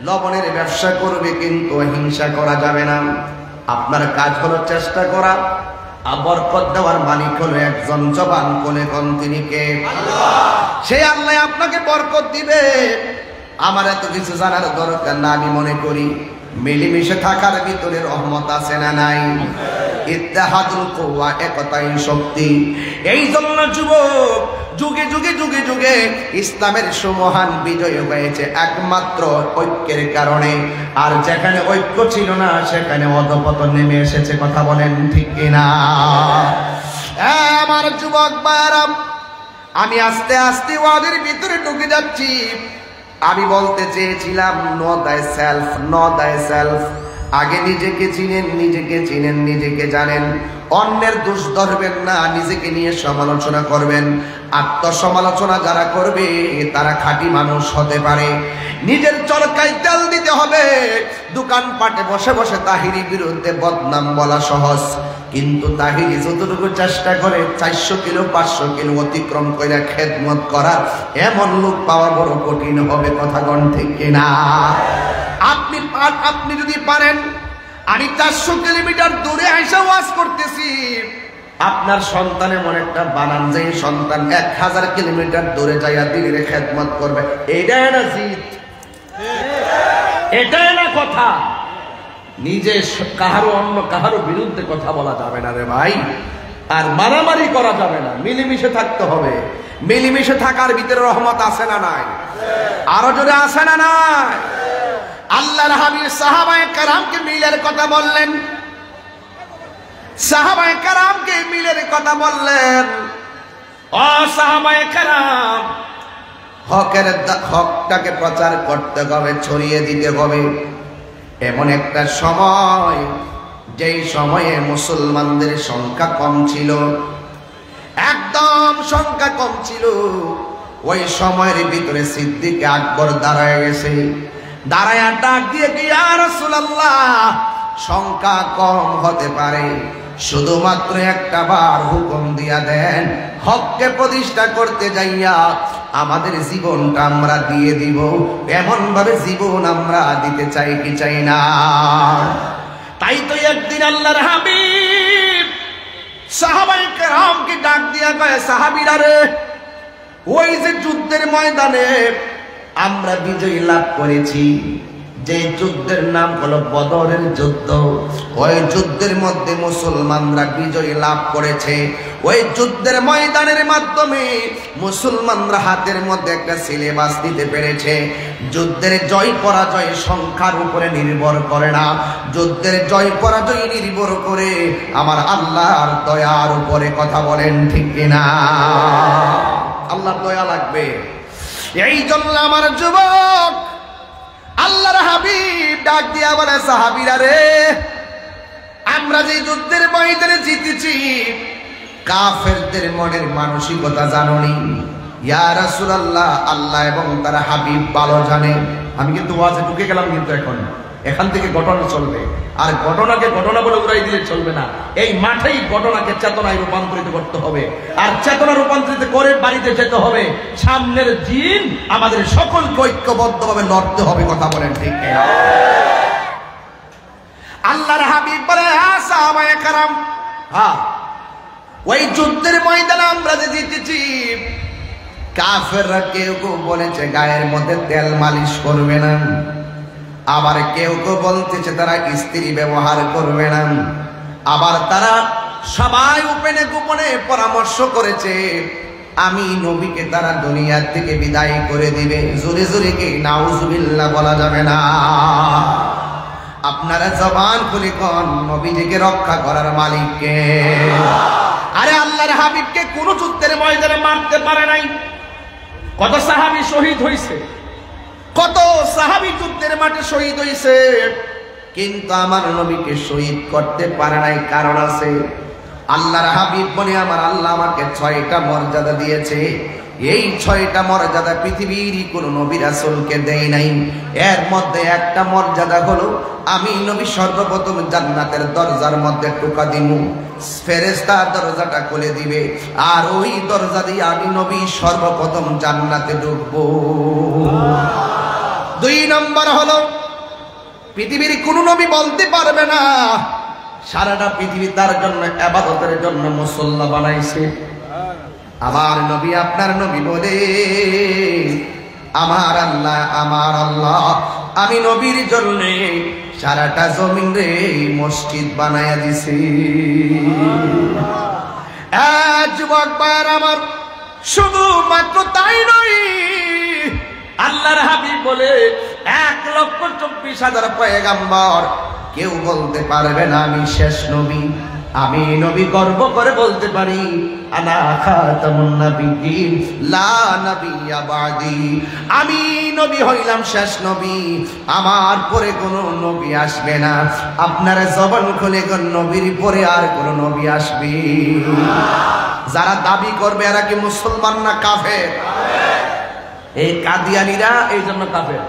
লবণের ব্যবসা করবে, কিন্তু হিংসা করা যাবে না। আপনার কাজ হলো চেষ্টা করা, আর বরকত দেওয়ার মালিক হলো একজন, জবান কোলে কোন তিনি কে? সেই আল্লাহ আপনাকে বরকত দিবে। আমার এত কিছু জানার দরকার না, আমি মনে করি মিলেমিশে থাকার ভিতরে রহমত আছে না নাই? ইত্তেহাদুল কুওয়া, একতাই শক্তি। এই জন্য যুবক, যুগে যুগে যুগে যুগে ইসলামের সুমহান বিজয় হয়েছে একমাত্র ঐক্যের কারণে। আর যেখানে ঐক্য ছিল না সেখানে অধপতন নেমে এসেছে, কথা বলেন ঠিক কিনা? আমার যুবক ভাইরা, আমি আস্তে আস্তে ওয়াদের ভিতরে ঢুকে যাচ্ছি। আমি বলতে চেয়েছিলাম নো দাই সেলফ, নো দাই সেলফ। আগে নিজেকে চিনেন, নিজেকে চিনেন, নিজেকে জানেন, অন্যের দোষ ধরবেন না, নিজেকে নিয়ে সমালোচনা করবেন। আত্মসমালোচনা যারা করবে তারা খাঁটি মানুষ হতে পারে। নিজের চরকায় তেল দিতে হবে। দোকানপাটে বসে বসে তাহিরি বিরুদ্ধে বদনাম বলা সহজ, কিন্তু তাহিরি যতটুকু চেষ্টা করে 400 কিলো 500 কিলো অতিক্রম করে খেদমত করার এমন লোক পাওয়া বড় কঠিন হবে, কথা কোন ঠিক কিনা? আপনি যদি পারেন, আমি 400 কিলোমিটার দূরে এসে ওয়াজ করতেছি, আপনার সন্তান এমন একটা বানান যে সন্তান 1000 কিলোমিটার দূরে যাইয়া দিনের খেদমত করবে, এটাই না জিত, এটাই না কথা। নিজে কাহারো অন্য কাহারো বিরুদ্ধে কথা বলা যাবে না রে ভাই, আর মারামারি করা যাবে না, মিলেমিশে থাকতে হবে। মিলেমিশে থাকার ভিতরে রহমত আছে না নাই? আরো জোরে আছে না নাই? আল্লাহর হাবিব সাহাবায়ে কেরামকে মিলের কথা বললেন, সাহাবায়ে কেরামকে মিলের কথা বললেন। ও সাহাবায়ে কেরাম, হকটাকে প্রচার করতে হবে, ছড়িয়ে দিতে হবে। এমন একটা সময়, যেই সময়ে মুসলমানদের সংখ্যা কম ছিল, একদম সংখ্যা কম ছিল, ওই সময়ের ভিতরে সিদ্দিক আকবর দাঁড়ায় গেছে। দাঁড়ায়া ডাক দিয়ে কি, ইয়া রাসূলুল্লাহ, সংখ্যা কম হতে পারে, শুধুমাত্র একটা বার হুকুম দিয়া দেন, হককে প্রতিষ্ঠা করতে যাইয়া আমাদের জীবনটা আমরা দিয়ে দিব। এমন ভাবে জীবন আমরা দিতে চাই কি চাই না? তাই তো একদিন আল্লাহর হাবিব সাহাবায়ে কেরামকে ডাক দিয়া কয়, সাহাবীরা রে, ওই যে যুদ্ধের ময়দানে আমরা বিজয় লাভ করেছি, যে যুদ্ধের নাম হলো বদরের যুদ্ধ, ওই যুদ্ধের মধ্যে মুসলমানরা বিজয় লাভ করেছে। ওই যুদ্ধের ময়দানের মাধ্যমে মুসলমানরা হাতের মধ্যে একটা সিলেবাস দিতে পেরেছে। যুদ্ধের জয় পরাজয় সংখ্যার উপরে নির্ভর করে না, যুদ্ধের জয় পরাজয় নির্ভর করে আমার আল্লাহর দয়ার উপরে, কথা বলেন ঠিক কিনা? আল্লাহর দয়া লাগবে। এই জন্য আমার যুবক, আল্লাহর হাবিব ডাক দিয়া বলে, সাহাবীরা রে, আমরা যে যুদ্ধের ময়দানে জিতেছি, কাফেরদের মনের মানসিকতা জানোনি? ইয়া রাসূলুল্লাহ, আল্লাহ এবং তার হাবিব ভালো জানে। আমি কিন্তু ওয়াজে ঢুকে গেলাম, কিন্তু এখান থেকে ঘটনা চলবে, আর ঘটনাকে ঘটনা বলে উড়াই দিলে চলবে না। এই মাঠেই ঘটনাকে চেতনায় রূপান্তরিত করতে হবে, আর চেতনা রূপান্তরিত করে বাড়িতে যেতে হবে। সামনের দিন আমাদের সকলকে ঐক্যবদ্ধভাবে লড়তে হবে, কথা বলেন ঠিক কিনা? আল্লাহর হাবিব বলে, হ্যাঁ সাহাবায়ে কেরাম, হ্যাঁ, ওই যুদ্ধের ময়দানে আমরা যে জিতেছি, কাফেররা কেউ কেউ বলেছে গায়ের মধ্যে তেল মালিশ করবে না, আবার কেউ কেউ বলতেছে তারা স্ত্রী ব্যবহার করবে না, আবার তারা সবাই উপেনে গোপনে পরামর্শ করেছে আমি নবীকে তারা দুনিয়ার থেকে বিদায় করে দিবে। জোরে জোরে কি নাউজুবিল্লাহ বলা যাবে না? আপনারা জবান খুলে কোন নবীজিকে রক্ষা করার মালিককে? আরে আল্লাহর হাবিবকে কোন যুদ্ধের ময়দানে মারতে পারে নাই। কত সাহাবী শহীদ হয়েছে, কত সাহাবী যুদ্ধের মাঠে শহীদ হয়েছে, কিন্তু আমার নবীকে শহীদ করতে পারে নাই। কারণ আছে, আল্লাহর হাবিব বলে আমার আল্লাহ আমাকে 6টা মর্যাদা দিয়েছে। এই 6টা মর্যাদা পৃথিবীর কোন নবী রাসূলকে দেয় নাই। এর মধ্যে একটা মর্যাদা হলো আমি নবী সর্বপ্রথম জান্নাতের দরজার মধ্যে টোকা দিব, ফেরেশতা দরজাটা খুলে দিবে, আর ওই দরজা দিয়ে আমি নবী সর্বপ্রথম জান্নাতে ঢুকবো। 2 নম্বর হলো পৃথিবীর কোন নবী বলতে পারবে না সারাটা পৃথিবী তার জন্য ইবাদতের জন্য মুসল্লা বানাইছে। আমার নবী আপনার নবী বলে আমার আল্লাহ আমি নবীর জন্য সারাটা জমিন রে মসজিদ বানায়া দিছি। যুবক ভাইরা আমার, শুধুমাত্র তাই নয়, আল্লাহর হাবিব বলে 1,24,000 পয়গাম্বর, কেউ বলতে পারবে না আমি শেষ নবী। আমি নবী গর্ব করে বলতে পারি আনা খাতামুন নাবিয়্যিন লা নাবিয়্যা বাদি। আমি নবী হইলাম শেষ নবী, আমার পরে কোনো নবী আসবে না। আপনারা জবান খুলে কোন নবীর পরে আর কোন নবী আসবে? যারা দাবি করবে এরা কি মুসলমান না কাফের? এই কাদিয়ানীরা এই জন্য কাফের।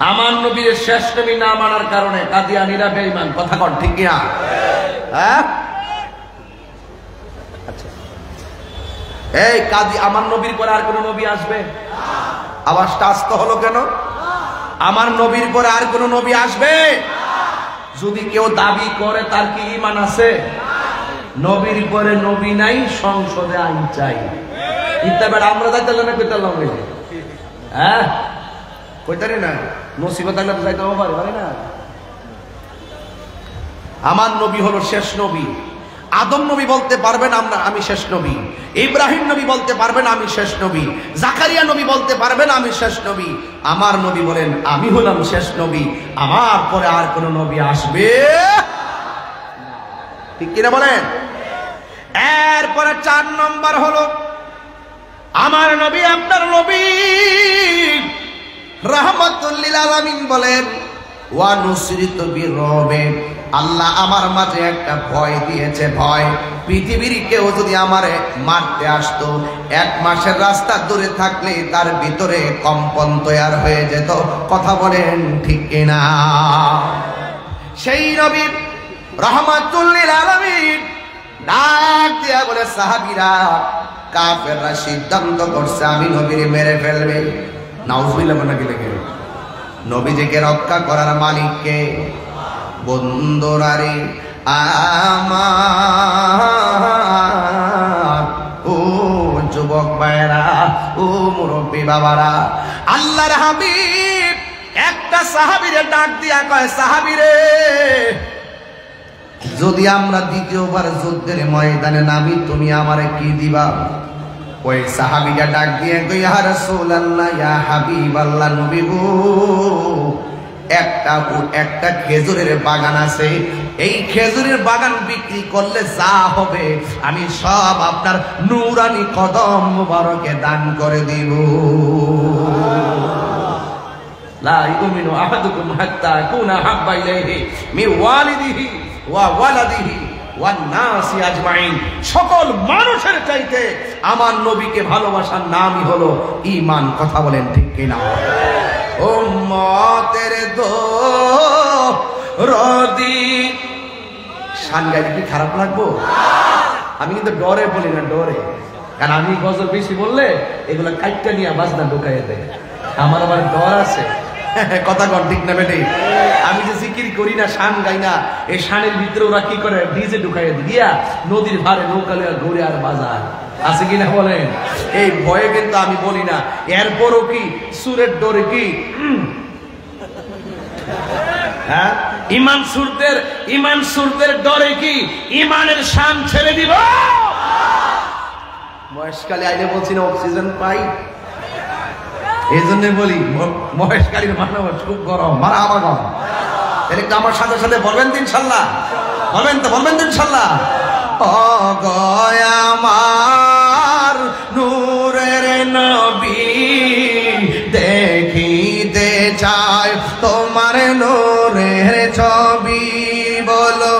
আমার নবীর শেষ নবী না মানার কারণে কাদিয়ানীরা বেঈমান। কথা কন ঠিক কিনা? হ্যাঁ, আচ্ছা, এই কাদি আমার নবীর পরে আর কোন নবী আসবে? আওয়াজটা আস্তে হলো কেন? আমার নবীর পরে আর কোন নবী আসবে? যদি কেউ দাবি করে তার কি ঈমান আছে? নবীর পরে নবী নাই, সংসদে আইন চাই। ইত্যাবের আমরা যাইতালাম না কইতালাম না, হ্যাঁ কইতারি না, মুসিবত আল্লাহ যাইতে পারে না। আমার নবী হলো শেষ নবী। আদম নবী বলতে পারবেন আমরা আমি শেষ নবী, ইব্রাহিম নবী বলতে পারবেন আমি শেষ নবী, জাকারিয়া নবী বলতে পারবেন আমি শেষ নবী। আমার নবী বলেন আমি হলাম শেষ নবী, আমার পরে আর কোন নবী আসবে ঠিক কিনা বলেন? এরপরে 4 নম্বর হলো আমার নবী আপনার নবী রাহমাতুল লিল আলামিন বলেন ওয়া নুসরিতু বিরবে, আল্লাহ আমার মাঝে একটা ভয় দিয়েছে। ভয়, পৃথিবীর কেউ যদি আমারে মারতে আসতো, 1 মাসের রাস্তা দূরে থাকলে তার ভিতরে কম্পন তৈরি হয়ে যেত। কথা বলেন ঠিক কিনা? সেই নবী রাহমাতুল লিল আলামিন ডাক দিয়া বলে সাহাবীরা, কাফেররা সিদ্ধান্ত করছে আমি নবীরে মেরে ফেলবে। নাউজুবিল্লাহ বলে কি লেগে? নবীজিকে রক্ষা করার মালিককে। বন্ধুরারে আমার, ও যুবক ভাইরা, ও মুরব্বী বাবারা, আল্লাহর হাবিব একটা সাহাবীরে ডাক দিয়া কয়, সাহাবীরে যদি আমরা দ্বিতীয়বার যুদ্ধের ময়দানে নামি তুমি আমারে কি দিবা? ওই সাহাবীটা ডাক দিয়ে কই, ইয়া রাসূলুল্লাহ, ইয়া হাবিবাল্লাহ, নবী গো, একটা খেজুরের বাগান আছে, এই খেজুরের বাগান বিক্রি করলে যা হবে আমি সব আপনার নূরানি কদম মুবারকে দান করে দিব। লা ইউমিনু আহাদুকুম হাত্তা কুনা হাব্বা ইলাইহি মিন ওয়ালিদিহি ওয়া ওয়ালাদিহি ওয়ান নাসি আজমাইন। সকল মানুষের চাইতে আমার নবীকে ভালোবাসার নামই হলো ঈমান। কথা বলেন ঠিক কিনা? উম্মতের দরদি শান গাইলে কি খারাপ লাগবো? আমি কিন্তু ডরে বলি না, ডরে, কারণ আমি গজল বেশি বললে এগুলো কাইটটা নিয়ে বাজনা ঢুকাইয়া দেয়। আমার আবার ডর আছে, কথা কন ঠিক না বেটে? আমি যে জিকির করি না, শান গাই না, এই শানের ভিতরে ওরা কি করে, ডিজে ঢুকাই দিয়া নদীর ধারে নৌকা লইয়া ঘুরে আর বাজার আছে কিনা বলেন? এই ভয়ে কিন্তু আমি বলি না। এরপরও কি সুরের ডরে কি হ্যাঁ ইমান সুরদের ডরে কি ইমানের শান ছেড়ে দিব? মহেশকালী আইলে বলছি না অক্সিজেন পাই, এই জন্য বলি মহেশকালীর মানুষ খুব গরম, মারা আমার গরম। একটু আমার সাথে সাথে বলবেন তো ইনশাল্লাহ, বলবেন তো ইনশাল্লাহ। ও গয়া আমার নূরের নবী, দেখিতে চাই তোমার নূরের ছবি, বলো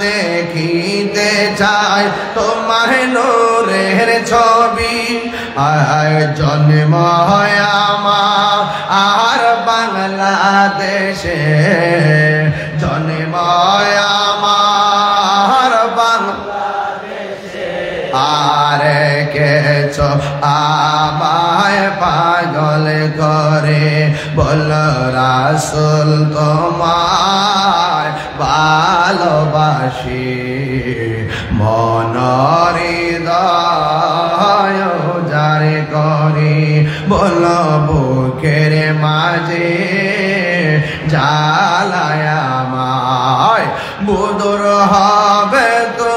দেখিতে চাই তোমার নূরের ছবি। জন্ম আমার আর বাংলাদেশে, জন্ম আমার বাংলাদেশে, আর কেছ আমায় পাগল করে, বল রাসূল তোমায় ভালোবাসি, মনের হৃদয় জারি করি, বল বুকের মাঝে জ্বালায় আমায়, বুদুর হবে তো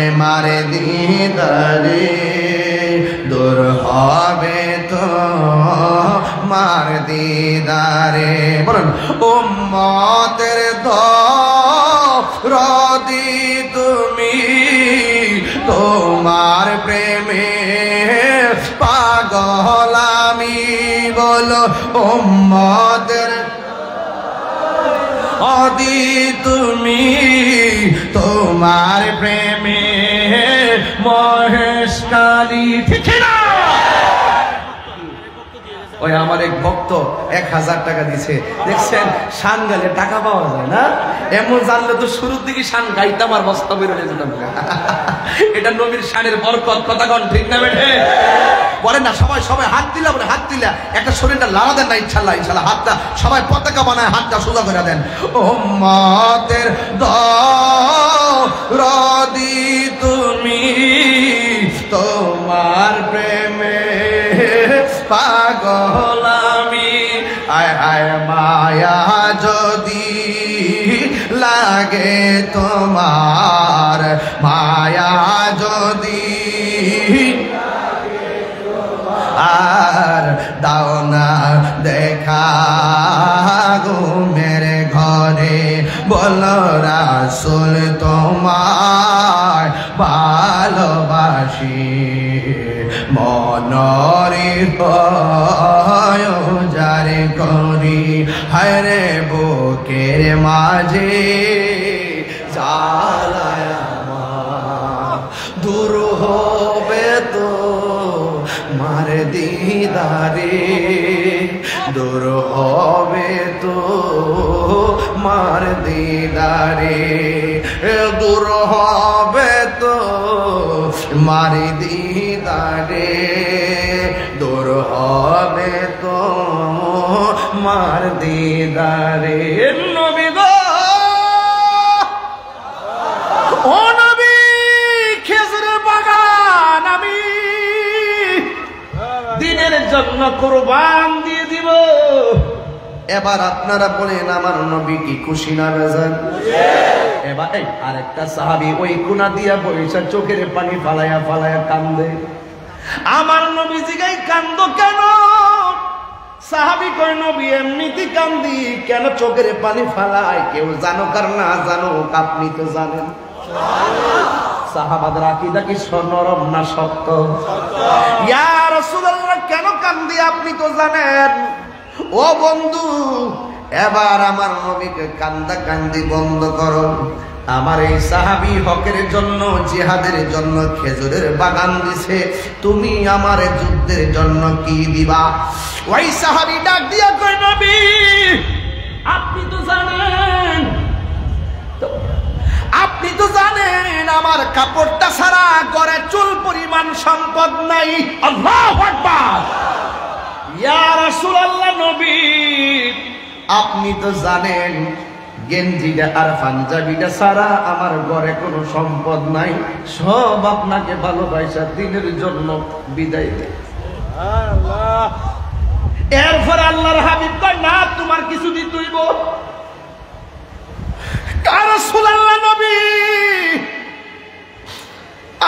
এমার দিদারে, দূর হবে তো মার দিদারে। বলুন উম্মতের দরদি তুমি, তোমার প্রেমে পাগল আমি, বলো উম্মতের দরদি তুমি, তোমার প্রেমে মহেশকালী। ঠিক না? ওই আমার এক ভক্ত 1000 টাকা দিছে, দেখছেন শান গালে টাকা পাওয়া যায় না? এমন জানলে তো শুরুর দিকে শান গাইতাম আর বস্তা বেরোলে যেতাম। এটা নবীর শানের বরকত, কথা কন ঠিক না বেঠে? বলেন না সবাই হাত দিলা, বলে হাত দিলা একটা শরীরটা লাড়া দেন না, ইনশাল্লাহ হাতটা সবাই পতাকা বানায়, হাতটা সোজা করে দেন। উম্মতের দরদি তুমি, তোমার প্রেমে পাগল আমি, আয় আয় মায়া যদি লাগে তোমার, মায়া যদি আর দাও না দেখা ঘুমের ঘরে, বল রাসূল তোমায় ভালোবাসি, মনরে জারি করি, হায়রে বুকের মাঝে জ্বালায় আমার, দূর হবে তো মার দিদারে, দূর হবে তো মার দিদারে, দূর হবে তো মার দিদারে, দূর হবে তো মার দিদারে। নবী গো, ও নবী, খেজুরের বাগান আমি দিনের জন্য কুরবান দিয়ে দিব। এবার আপনারা বলেন আমার নবী কি খুশি না বেজান? এবার আরেকটা সাহাবী ওই কোনা দিয়া বইসা চোখের পানি ফালায়া ফালায়া কান্দে। আমার নবী জিগাই কান্দো কেন? সাহাবী কয় নবী এমনিতে কান্দি, কেন চোখের পানি ফালায় কেউ জানুক আর না জানুক আপনি তো জানেন। সাহাবাদের আকীদা কি নরম না শক্ত? ইয়া রাসূলুল্লাহ কেন কান্দি আপনি তো জানেন। ও বন্ধু, এবার আমার নবীকে কান্দা কান্দি বন্ধ করো। আমার এই সাহাবী হকের জন্য, জিহাদের জন্য খেজুরের বাগান দিছে, তুমি আমার যুদ্ধের জন্য কি দিবা? ওই সাহাবী ডাক দিয়া কয় নবী আপনি তো জানেন, আপনি তো জানেন আমার কাপড়টা ছাড়া ঘরে চুল পরিমাণ সম্পদ নাই। আল্লাহু আকবার। ইয়া রাসূলুল্লাহ নবী, আপনি তো জানেন গেঞ্জিটা আর পাঞ্জাবিটা ছাড়া আমার ঘরে কোনো সম্পদ নাই, সব আপনাকে ভালোবাসা দিনের জন্য বিদায় দেয়। এরপর আল্লাহর হাবিব কয়, না তোমার কিছু দিতেইব। ইয়া রাসূলুল্লাহ নবী,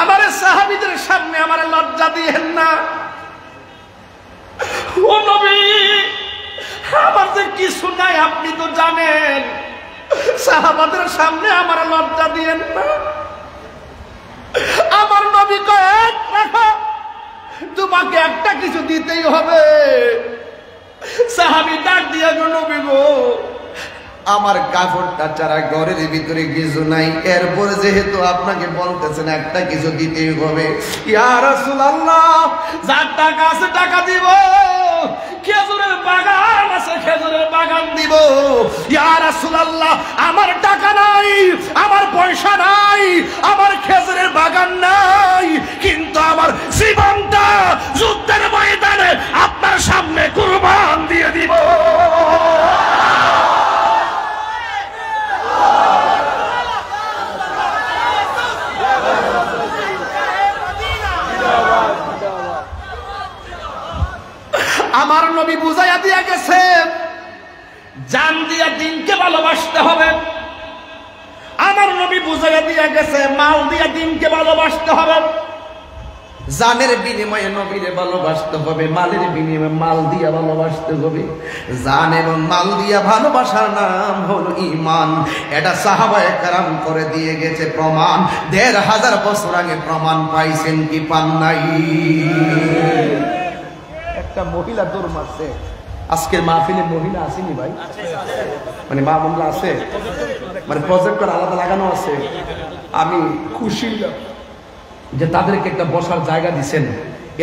আমার সাহাবীদের সামনে আমার লজ্জা দিয়েন না। ও নবী, আমার যে কিছু নাই আপনি তো জানেন, সাহাবাদের সামনে আমার লজ্জা দিয়েন না। আমার নবী কয়, রাখো, তোমাকে একটা কিছু দিতেই হবে। সাহাবী ডাক দিয়ে গো, নবী গো, আমার কাপড়টা ছাড়া ঘরের ভিতরে কিছু নাই, এরপর যেহেতু আপনাকে বলতেছেন একটা কিছু দিতেই হবে, ইয়া রাসূলুল্লাহ যার টাকা আছে টাকা দিব, খেজুরের বাগান আছে খেজুরের বাগান দিব। ইয়া রাসূলুল্লাহ আমার টাকা নাই, আমার পয়সা নাই, আমার খেজুরের বাগান নাই, কিন্তু আমার জীবনটা যুদ্ধের ময়দানে আপনার সামনে কুরবান দিয়ে দিব। আমার নবী বুঝাইয়া দিয়া গেছে, জান দিয়া দিনকে ভালোবাসতে হবে। আমার নবী বুঝাইয়া দিয়া গেছে, মাল দিয়া দিনকে ভালোবাসতে হবে। জানের বিনিময়ে নবীরে ভালোবাসতে হবে, মালের বিনিময়ে মাল দিয়া ভালোবাসতে হবে। জান এবং মাল দিয়া ভালোবাসার নাম হলো ঈমান। এটা সাহাবায়ে কেরাম করে দিয়ে গেছে প্রমাণ। ১৫০০ বছর আগে প্রমাণ পাইছেন কি পান নাই? একটা মহিলা দৌড় মারছে। আজকের মাহফিলে মহিলা আসেনি ভাই? মানে মা বোনরা আছে, মানে প্রজেক্টর আলাদা লাগানো আছে। আমি খুশি যে তাদেরকে একটা বসার জায়গা দিচ্ছেন।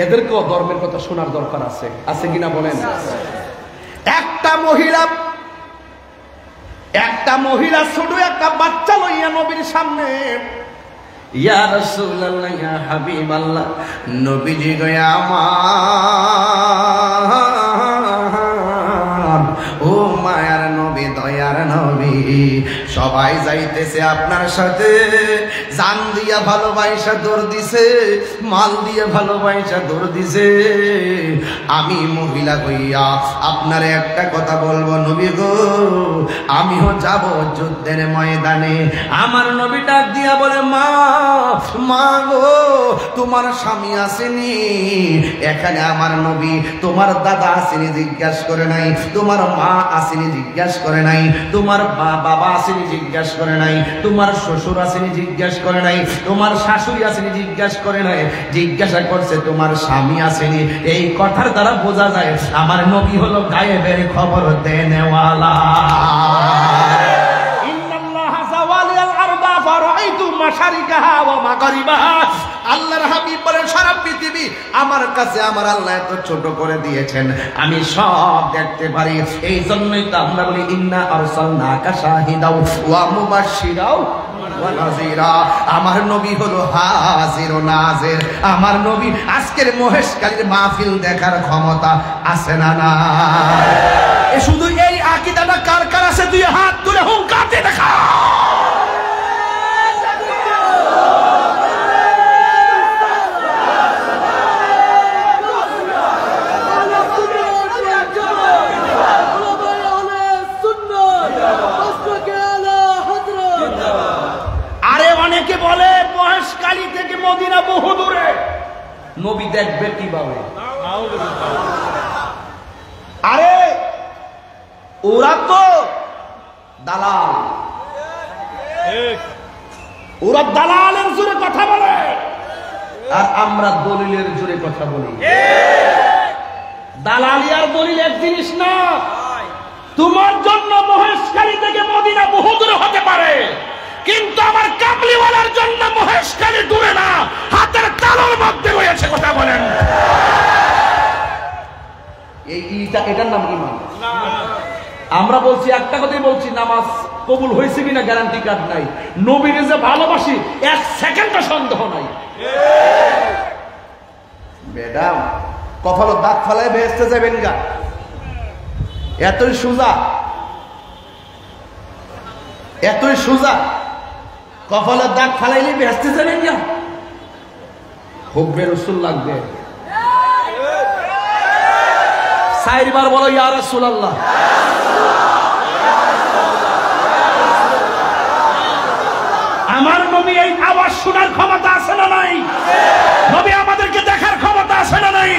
এদেরকেও ধর্মের কথা শোনার দরকার আছে, আছে কিনা বলেন? একটা মহিলা ছোট একটা বাচ্চা লইয়া নবীর সামনে, ইয়া রাসূলুল্লাহ ইয়া হাবিবাল্লাহ, নবীজি গো আমার, ও মায়ার নবী, দয়ার নবী, সবাই যাইতেছে আপনার সাথে, জান দিয়া ভালোবাসা দৌড় দিছে, মাল দিয়ে ভালোবাসা দৌড় দিছে। আমি মহিলা হইয়া আপনার একটা কথা বলবো নবী গো, আমিও যাব যুদ্ধের ময়দানে। আমার নবী ডাক দিয়া বলে, মা গো, তোমার স্বামী আসেনি? এখানে আমার নবী তোমার দাদা আসেনি জিজ্ঞাসা করে নাই, তোমার মা আসেনি জিজ্ঞাসা করে নাই, তোমার বাবা আসেনি জিজ্ঞাসা করে নাই, তোমার শ্বশুর আসেনি জিজ্ঞাসা করে নাই, তোমার শাশুড়ি আসেনি জিজ্ঞাসা করে নাই, জিজ্ঞাসা করছে তোমার স্বামী আসেনি। এই কথার দ্বারা বোঝা যায় আমার নবী হলো গায়েবের খবর দেনেওয়ালা। আল্লাহর হাবিব বলেন, সারা পৃথিবী আমার কাছে আমার আল্লাহ এত ছোট করে দিয়েছেন, আমি সব দেখতে পারি। এই জন্যই তো আমরা বলি, ইন্না আরসালনাকা শাহিদাও ওয়া মুবাশশিরাও ওয়া নাযীরা। আমার নবী হলো হাজির ও নাজির। আমার নবী আজকের মহেশকালীর মাহফিল দেখার ক্ষমতা আছে না না? শুধু এই আকীদাটা কার কার আছে? দুই হাত তুলে হুঙ্কার দিয়ে দেখা। অনেকে বলে মহেশখালী থেকে মদিনা বহু দূরে, নবী দেখবে কিভাবে? আরে ওরা তো দালাল, ওরা দালালের জোরে কথা বলে, আর আমরা দলিলের জোরে কথা বলি। দালালি আর দলিল এক জিনিস না। তোমার জন্য মহেশখালী থেকে মদিনা বহু দূরে হতে পারে, কিন্তু আমার কামলিওয়ালার জন্য মহেশখালী দূরে না, হাতের তালুর মধ্যে রয়েছে। কথা বলেন, এটার নাম ঈমান। আমরা বলছি একটা কথাই বলছি, নামাজ কবুল হয়েছে কিনা গ্যারান্টি কার্ড নাই। নবীকে যে ভালোবাসি 1 সেকেন্ডও সন্দেহ নাই। ম্যাডাম কপাল দাগ ফালায় বেহেশতে যাবেন গা, এতই সোজা, এতই সোজা। কপালের দাগ ফালাইলে বেহেশতে যাবেন গা। হুব্বে রাসূল লাগবে। 4 বার বলো ইয়া রাসূলুল্লাহ। আমার নবী এই আওয়াজ শোনার ক্ষমতা আছে না নাই? নবী আমাদেরকে দেখার ক্ষমতা আছে না নাই?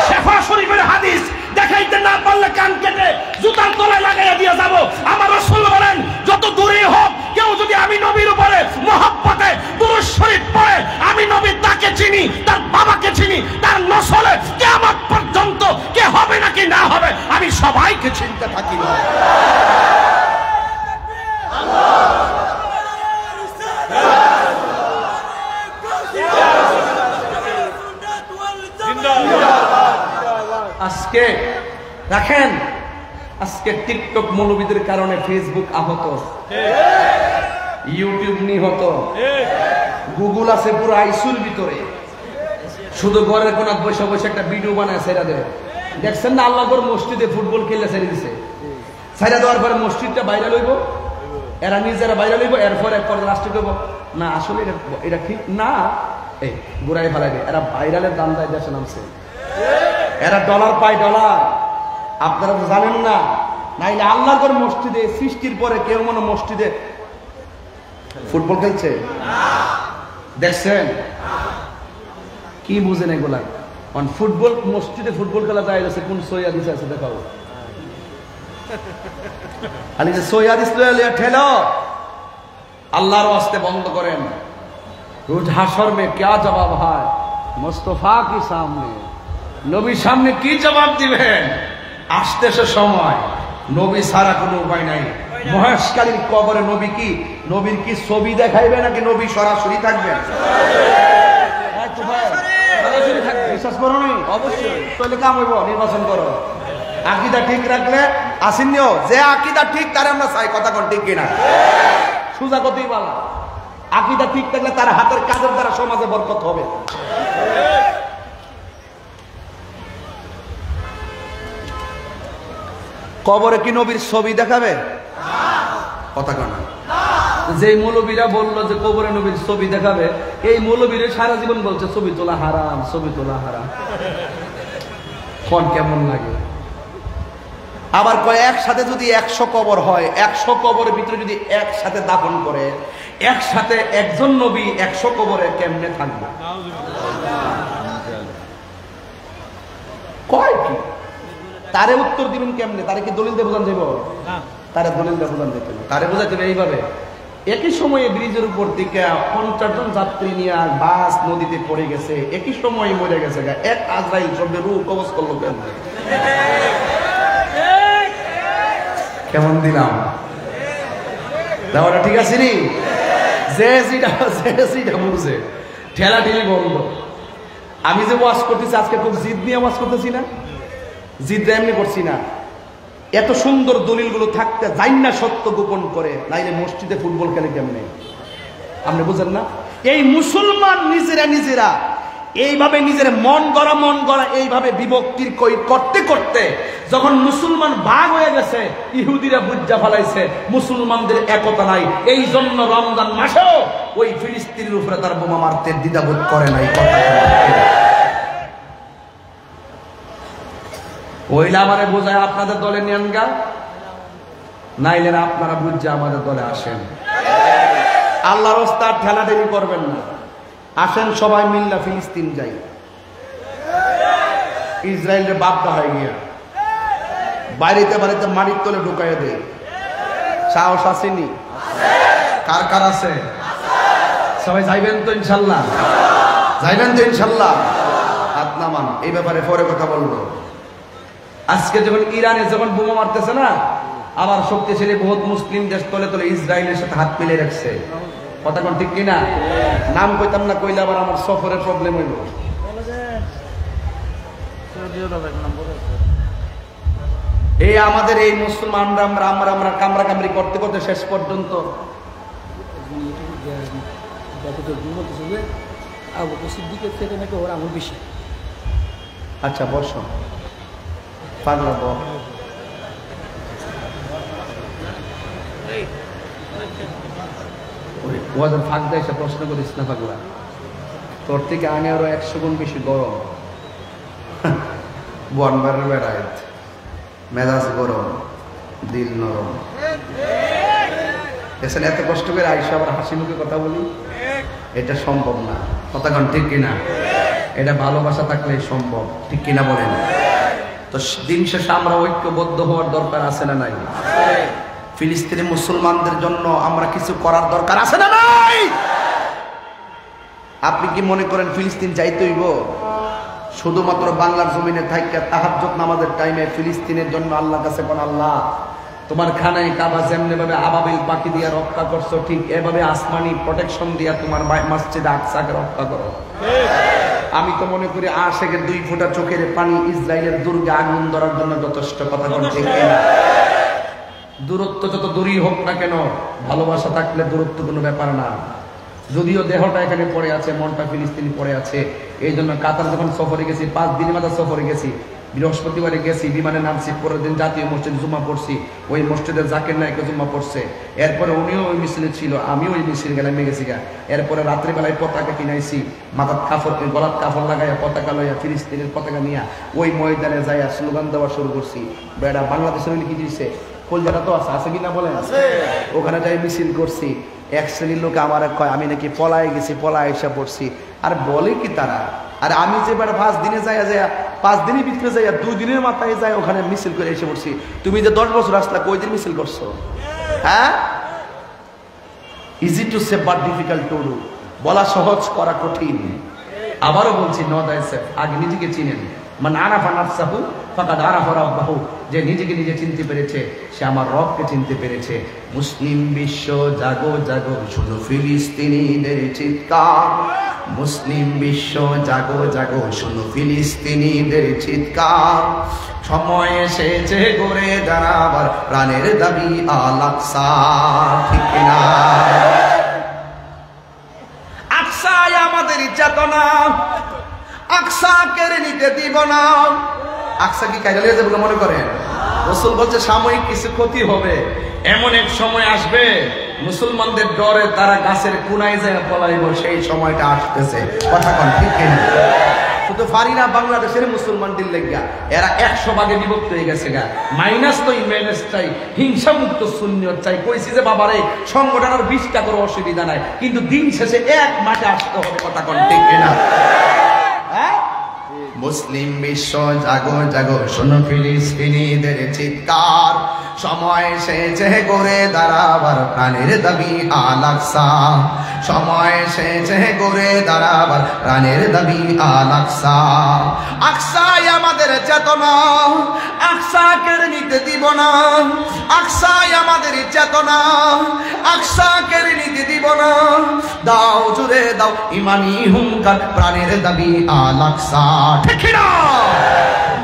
শেফা শরীফের হাদিস দেখাইতে না পারলে কান কেটে জুতার তলায় লাগাইয়া দিয়ে যাব। আমার রাসূল বলেন, যত দূরে হোক কেউ যদি আমি নবীর উপরে মহব্বতে দুরূদ শরীফ পড়ে, আমি নবী তাকে চিনি, তার বাবাকে চিনি, তার নসলে কিয়ামত পর্যন্ত কে হবে নাকি না হবে আমি সবাইকে চিনতে থাকি না। আজকে দেখেন, আজকে টিকটক মৌলবীদের কারণে ফেসবুক আহত, ইউটিউব নিহত, গুগল আছে পুরো আইসুর ভিতরে। শুধু ঘরের কোন বসে বসে একটা ভিডিও বানায় ছেড়া দেয়। দেখছেন না আল্লাহর মসজিদে ফুটবল খেলে ছেড়ে দিছে। ছেড়া দেওয়ার পরে মসজিদটা বাইরে লইব, এরা নিজেরা বাইরে লইব, এরপর রাষ্ট্র করবো না আসলে এটা ঠিক না, এই ঘুরাই ফেলাইবে। এরা ভাইরালের দাম দেয়, দেশে নামছে, এরা ডলার পায় ডলার। আপনারা তো জানেন না, নাইলে আল্লাহর মসজিদে সৃষ্টির পরে কেউ মনে মসজিদে ফুটবল খেলছে দেখছেন? কি বুঝেন এগুলা? ফুটবল মসজিদে ফুটবল খেলা যায় যাচ্ছে, কোন সৈয়াদিস আছে দেখাও। খালি যে সৈয়াদিস ঠেলো, আল্লাহর ওয়াস্তে বন্ধ করেন। রোজ হাসর মে क्या জবাব হয় মুস্তাফা কি সামনে, নবীর সামনে কি জবাব দিবেন? আসতেছে সময়, নবী ছাড়া কোনো উপায় নাই। মহেশকালীর কবরে নবী কি, নবীর কি ছবি দেখাইবে নাকি নবী সরাসরি থাকবেন? বিশ্বাস করো নি? অবশ্যই। তাহলে কাম হইব, নির্বাচন করো। আকীদা ঠিক রাখলে আসিনিও, যে আকীদা ঠিক তারে আমরা চাই। কথা কোন ঠিক কিনা? সুজা কতই বলা, আকীদা ঠিক থাকলে তার হাতের কাজের দ্বারা সমাজে বরকত হবে। কবরে কি নবীর ছবি দেখাবে? কথা কনা। যে মৌলবীরা বললো যে কবরে নবীর ছবি দেখাবে, এই মৌলবীরা সারা জীবন বলছে ছবি তোলা হারাম, ছবি তোলা হারাম। কোন কেমন লাগে? আবার কয় একসাথে যদি 100 কবর হয়, 100 কবরের ভিতরে যদি একসাথে দাফন করে, একসাথে একজন নবী 100 কবরে কেমনে থাকবে? কয় কি তারে উত্তর দিবেন কেমনে? তারে কি দলিল দিয়ে বোঝান যাইব? তারে দলিল দিয়ে বোঝান যাইতে হবে, তারে বোঝাতে হবে এইভাবে। একই সময়ে ব্রিজের উপর থেকে 50 জন যাত্রী নিয়ে বাস নদীতে পড়ে গেছে, একই সময়ে মরে গেছে। এক আজরাইল সবে রূহ কবজ করলো কেমনে? কেমন দিলাম দেওয়াটা ঠিক আছে নি? যে যেটা বুঝে ঠেলা ঠেলি বন্ধ। আমি যে ওয়াজ করতেছি আজকে খুব জিদ নিয়ে ওয়াজ করতেছি না, জিদ এমনি করছি না। এত সুন্দর দলিলগুলো থাকতে যাই না সত্য গোপন করে, নাইলে মসজিদে ফুটবল খেলে কেমনে? আপনি বুঝেন না? এই মুসলমান নিজেরা এইভাবে নিজের মন গড়া এইভাবে বিভক্তির করতে করতে যখন মুসলমান ভাগ হয়ে গেছে, ইহুদিরা বুঝা ফেলাইছে মুসলমানদের একতা নাই। এই জন্য রমজান মাসেও ওই ফিলিস্তিনের উপরে তার বোমা মারতে দ্বিধাবোধ করে নাই। কথা ওইলা আমারে বোঝায় আপনাদের দলে নেন গা, নাইলে আপনারা বুঝছে আমাদের দলে আসেন। আল্লাহর ওস্তাদ ঠেলাঠেলি করবেন না, আসেন সবাই মিল্লা ফিলিস্তিন যাই। ইসরায়েলের বাপটা হয়ে গিয়া বাড়িতে বাড়িতে মাটির তলে ঢুকাইয়া দেয়। সাহস আসেনি? কার কার আছে? সবাই যাইবেন তো ইনশাল্লাহ? যাইবেন তো ইনশাল্লাহ? হাত নামান। এই ব্যাপারে পরে কথা বলবো। আজকে যখন ইরানে যখন বোমা মারতেছে না, আবার শক্তিশালী বহুত মুসলিম দেশ তলে তলে ইসরায়েলের সাথে হাত মিলে রাখছে। কথা কোন ঠিক কিনা? নাম কইতাম না, কইলে আবার আমার সফরের প্রবলেম হইল। এই আমাদের এই মুসলমানরা আমরা কামরা কামড়ি করতে করতে শেষ পর্যন্ত আচ্ছা বসো পাগলা বল ওদের ফাঁক দেয় সে প্রশ্ন করিস না পাগলা, তোর থেকে আমি আরো 100 গুণ বেশি গরম। বনবারের বেড়ায় মেজাজ গরম, দিল নরম। এসে এত কষ্ট করে আইসা আবার হাসি মুখে কথা বলি, এটা সম্ভব না। কথা কন ঠিক কিনা? এটা ভালোবাসা থাকলে সম্ভব, ঠিক কিনা বলেন? তো দিন শেষে আমরা ঐক্যবদ্ধ হওয়ার দরকার আছে না নাই? ফিলিস্তিনি মুসলমানদের জন্য আমরা কিছু করার দরকার আছে না নাই? আপনি কি মনে করেন ফিলিস্তিন যাইতে হইব? শুধুমাত্র বাংলার জমিনে থাইকা তাহাজ্জুদ নামাজের টাইমে ফিলিস্তিনের জন্য আল্লাহর কাছে কোন আল্লাহ তোমার খানায় কাবা যেমনি ভাবে আবাবিল পাখি দিয়ে রক্ষা করছো, ঠিক এভাবে আসমানি প্রোটেকশন দিয়া তোমার মসজিদ আকসাকে রক্ষা করো। আমি তো মনে করি আশেকের 2 ফোঁটা চোখের পানি ইসরায়েলের দুর্গে আগুন ধরার জন্য যথেষ্ট। কথা বলছে কিনা? দূরত্ব যত দূরই হোক না কেন, ভালোবাসা থাকলে দূরত্ব কোনো ব্যাপার না। যদিও দেহটা এখানে পড়ে আছে, মনটা ফিলিস্তিনি পড়ে আছে। এই জন্য কাতার যখন সফরে গেছি, 5 দিনের মাঝে সফরে গেছি, বৃহস্পতিবারে গেছি, বিমানে নামছি, পরের দিন জাতীয় মসজিদে জুমা পড়ছি, ওই মসজিদে জাকির নায়কে জুমা পড়ছে। এরপরে উনিও ওই মিছিলে ছিল, আমিও ওই মিছিল গেলাম গেছি গা। এরপরে রাত্রিবেলায় পতাকা কিনাইছি, মাথার কাপড় গলার কাপড় লাগাইয়া পতাকা লইয়া ফিলিস্তিনের পতাকা নিয়ে ওই ময়দানে যাইয়া স্লোগান দেওয়া শুরু করছি। বেড়া বাংলাদেশের কি দিয়েছে, কলজাটা তো আছে কিনা বলেন? ওখানে যাই মিছিল করছি। এক শ্রেণীর লোক আমার কয় আমি নাকি পলায় গেছি, পলায় এসে পড়ছি। আর বলে কি তারা? আর আমি যে বেড়া 5 দিনে যাইয়া 5 দিনের ভিতরে যাইয়া 2 দিনের মাথায় যাই ওখানে মিছিল করে এসে পড়ছি। তুমি যে 10 বছর আসলা, কই দিন মিছিল করছো? হ্যাঁ, easy to say but difficult to do. বলা সহজ, করা কঠিন। আবারও বলছি, নো দাইসেলফ, আগে নিজেকে চিনেন। মান আরাফা নাফসাহু ফাকাদ আরাফা রাব্বাহু, যে নিজেকে নিজে চিনতে পেরেছে সে আমার রবকে চিনতে পেরেছে। মুসলিম বিশ্ব জাগো জাগো, শুনো ফিলিস্তিনিদের চিৎকার। মুসলিম বিশ্ব জাগো জাগো, শুনো ফিলিস্তিনিদের চিৎকার। সময় এসেছে গড়ে দাঁড়াবার প্রাণের দাবি আল আকসা, ঠিক কিনা? আকসাই আমাদের চেতনা, আকসা কেড়ে নিতে দিব না। আকসা কি কাইলে যাবে বলে মনে করেন? রাসূল বলছে সাময়িক কিছু ক্ষতি হবে, এমন এক সময় আসবে মুসলমানদের ডরে তারা গাছের কোনায় যায় পলাইব, সেই সময়টা আসতেছে। কথা কোন ঠিক কিনা? শুধু পারি না বাংলাদেশের মুসলমানদের লেগা, এরা 100 ভাগে বিভক্ত হয়ে গেছে গা। মাইনাস তো ইমেনেস চাই, হিংসা মুক্ত সুন্নিয়ত চাই। কইছি যে বাবারে সংগঠন আর 20টা করে অসুবিধা নাই, কিন্তু দিন শেষে এক মাঠে আসতে হবে। কথা কোন ঠিক কিনা? মুসলিম বিশ্ব জাগো জাগো, শোনো ফিলিস্তিনিদের চিৎকার। সময় এসেছে গড়ে দাঁড়াবার প্রাণের দাবি আল আকসা। সময় এসেছে গড়ে দাঁড়াবার প্রাণের দাবি আল আকসা। আকসাই আমাদের চেতনা, আকসা কেড়ে নিতে দিব না। আকসাই আমাদের চেতনা, আকসা কেড়ে নিতে দিব না। দাও জুড়ে দাও ইমানি হুঙ্কার, প্রাণের দাবি আল আকসা, ঠিক না?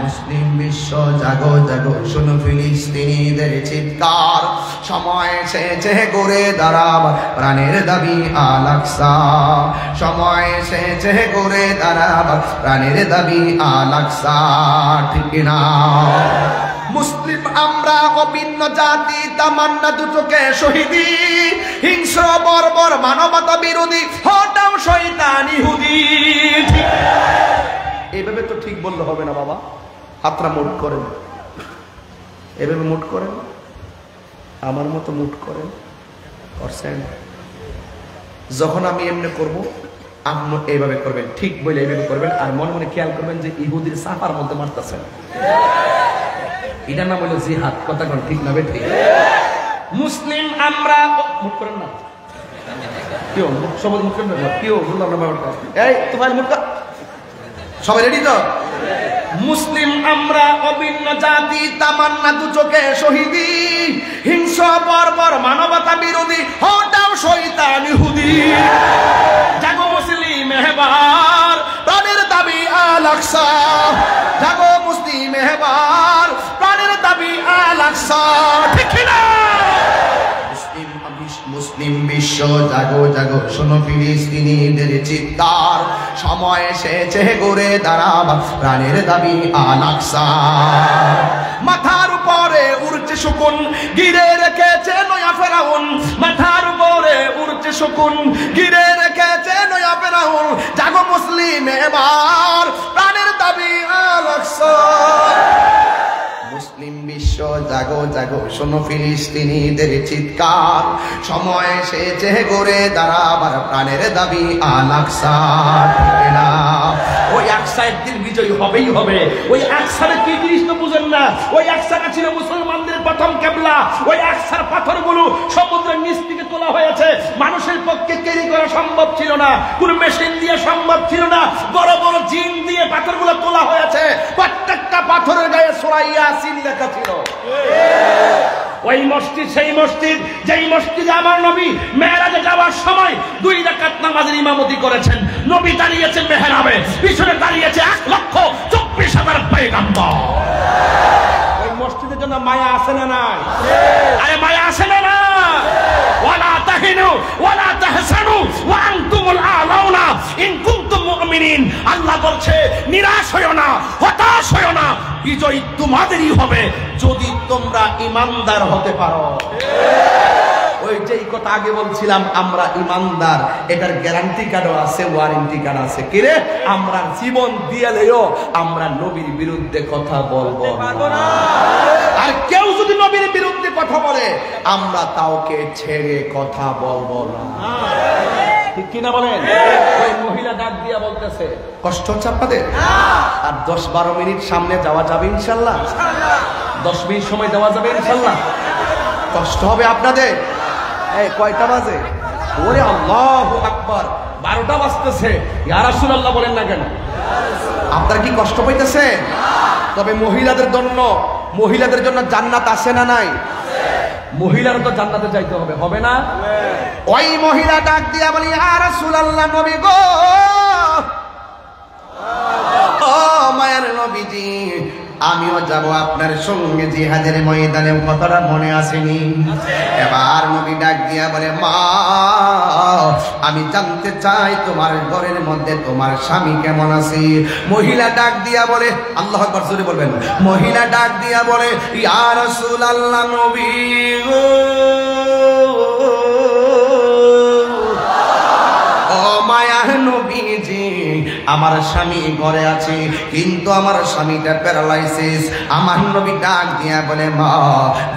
মুসলিম বিশ্ব জাগো জাগো, শোনো ফিলিস্তিনিদের চিৎকার। সময় এসেছে গড়ে দাঁড়াবার প্রাণের দাবি আল আকসা। সময় এসেছে গড়ে দাঁড়াবার প্রাণের দাবি আল আকসা, ঠিক না? মুসলিম আমরা অভিন্ন জাতি, তামান্না দুচোখে শহীদি। হিংস্র বর্বর মানবতা বিরোধী, হটাও শয়তান ইহুদি। এইভাবে তো ঠিক বললে হবে না বাবা। হাতরা মুট করেন, এভাবে মুট করেন, আমার মতো মুট করেন। করছেন? যখন আমি এমনি করবো, আপনি এইভাবে করবেন, ঠিক বলে এইভাবে করবেন। আর মনে মনে খেয়াল করবেন যে ইহুদির সাফার মধ্যে মারতেছেন। এটার নাম হলো জিহাদ। কথা কোন ঠিক না? বেঠি মুসলিম আমরা মুট করেন না, কেউ সবাই মুট করেন না, কেউ বললাম না ব্যাপারটা। এই তোমার মুট কর, সবাই রেডি তো? মুসলিম আমরা অভিন্ন জাতি, তামান্না দুচোখে শহীদি। হিংস্র বর্বর মানবতা বিরোধী, হটাও শয়তান ইহুদি। জাগো মুসলিম এবার, প্রাণের দাবি আল আকসা। জাগো মুসলিম এবার, প্রাণের দাবি আকসা, ঠিক কি না? মুসলিম বিশ্ব জাগো জাগো, শোনো ফিলিস্তিনিদের চিৎকার, সময় এসেছে ঘুরে দাঁড়াবা, প্রাণের দাবি আল আকসা। মাথার উপরে উড়ছে শকুন, ঘিরে রেখেছে নয়া ফেরাউন, মাথার উপরে উড়ছে শকুন, ঘিরে রেখেছে নয়া ফেরাউন। জাগো মুসলিম এবার, প্রাণের দাবি আল আকসা। মুসলিম বিশ্ব জাগো জাগো, শোনো ফিলিস্তিনিদের চিৎকার, সময় এসেছে ঘুরে দাঁড়াবার, প্রাণের দাবি আল আকসা। ওই আকসা একদিন বিজয়ী হবেই হবে। ওই আকসারে কি জিনিস তো বুঝেন না। ওই আকসাটা ছিল মুসলমানদের প্রথম কেবলা। ওই আকসার পাথরগুলো সমুদ্রের নিচ থেকে তোলা হয়েছে। মানুষের পক্ষে ক্যারি করা সম্ভব ছিল না, কোন মেশিন দিয়ে সম্ভব ছিল না। বড় বড় জিন দিয়ে পাথরগুলো তোলা হয়েছে। প্রত্যেকটা পাথরের গায়ে সূরা ইয়াসিন লেখা ছিল। ওই মসজিদ সেই মসজিদ যেই মসজিদে আমার নবী মেহরাজে যাওয়ার সময় 2 রাকাত নামাজের ইমামতি করেছেন। নবী দাঁড়িয়েছেন মেহরাবে, পিছনে দাঁড়িয়েছে 1,24,000 পয়গম্বর। ওই মসজিদের জন্য মায়া আছে না নাই? আরে মায়া আছে না না? ওয়ালা তাহিনু ওয়ালা তাহসানু ওয়া আনতুমুল আলাউনা ইন কুনতুম মুমিনিন। আল্লাহ বলছে নিরাশ হয়ো না, হতাশ হয়ো না, বিজয় তোমাদেরই হবে যদি তোমরা ইমানদার হতে পারো। ওই যেই কথা আগে বলছিলাম, আমরা ইমানদার, এটার গ্যারান্টি কার্ডও আছে, ওয়ারেন্টি কার্ড আছে। কিরে, আমরা জীবন দিয়েলেও আমরা নবীর বিরুদ্ধে কথা বলবো না। আর কেউ যদি নবীর বিরুদ্ধে কথা বলে, আমরা তাওকে ছেড়ে কথা বলবো না। ঠিক কিনা বলেন? ওই মহিলা ডাক দিয়া বলতেছে, কষ্ট হচ্ছে আপনাদের? আর 10-12 মিনিট সামনে যাওয়া যাবে ইনশাল্লাহ? 10 মিনিট সময় দেওয়া যাবে ইনশাল্লাহ? কষ্ট হবে আপনাদের? এই কয়টা বাজে? ওরে আল্লাহু আকবার, 12টা বাজতেছে। ইয়া রাসূলুল্লাহ বলেন না কেন? আপনারা কি কষ্ট পাইতেছে? তবে মহিলাদের জন্য জান্নাত আছে না নাই? মহিলারা তো জান্নাতে যাইতে হবে, হবে না? ওই মহিলা ডাক দিয়া বলি, ইয়া রাসূলুল্লাহ, নবী গো, ও মায়ের নবীজি, আমিও যাব আপনার সঙ্গে জিহাদের ময়দানে। কথাটা মনে আসেনি? এবার নবী ডাক দিয়া বলে, মা, আমি জানতে চাই তোমার ঘরের মধ্যে তোমার স্বামী কেমন আছে। মহিলা ডাক দিয়া বলে, আল্লাহু আকবার জোরে বলবেন। মহিলা ডাক দিয়া বলে, ইয়া রাসূলুল্লাহ, নবী গো, ও মায়ার নবীজি, আমার স্বামী ঘরে আছে, কিন্তু আমার স্বামীটা প্যারালাইসিস। আমার নবী ডাক দিয়া বলে, মা,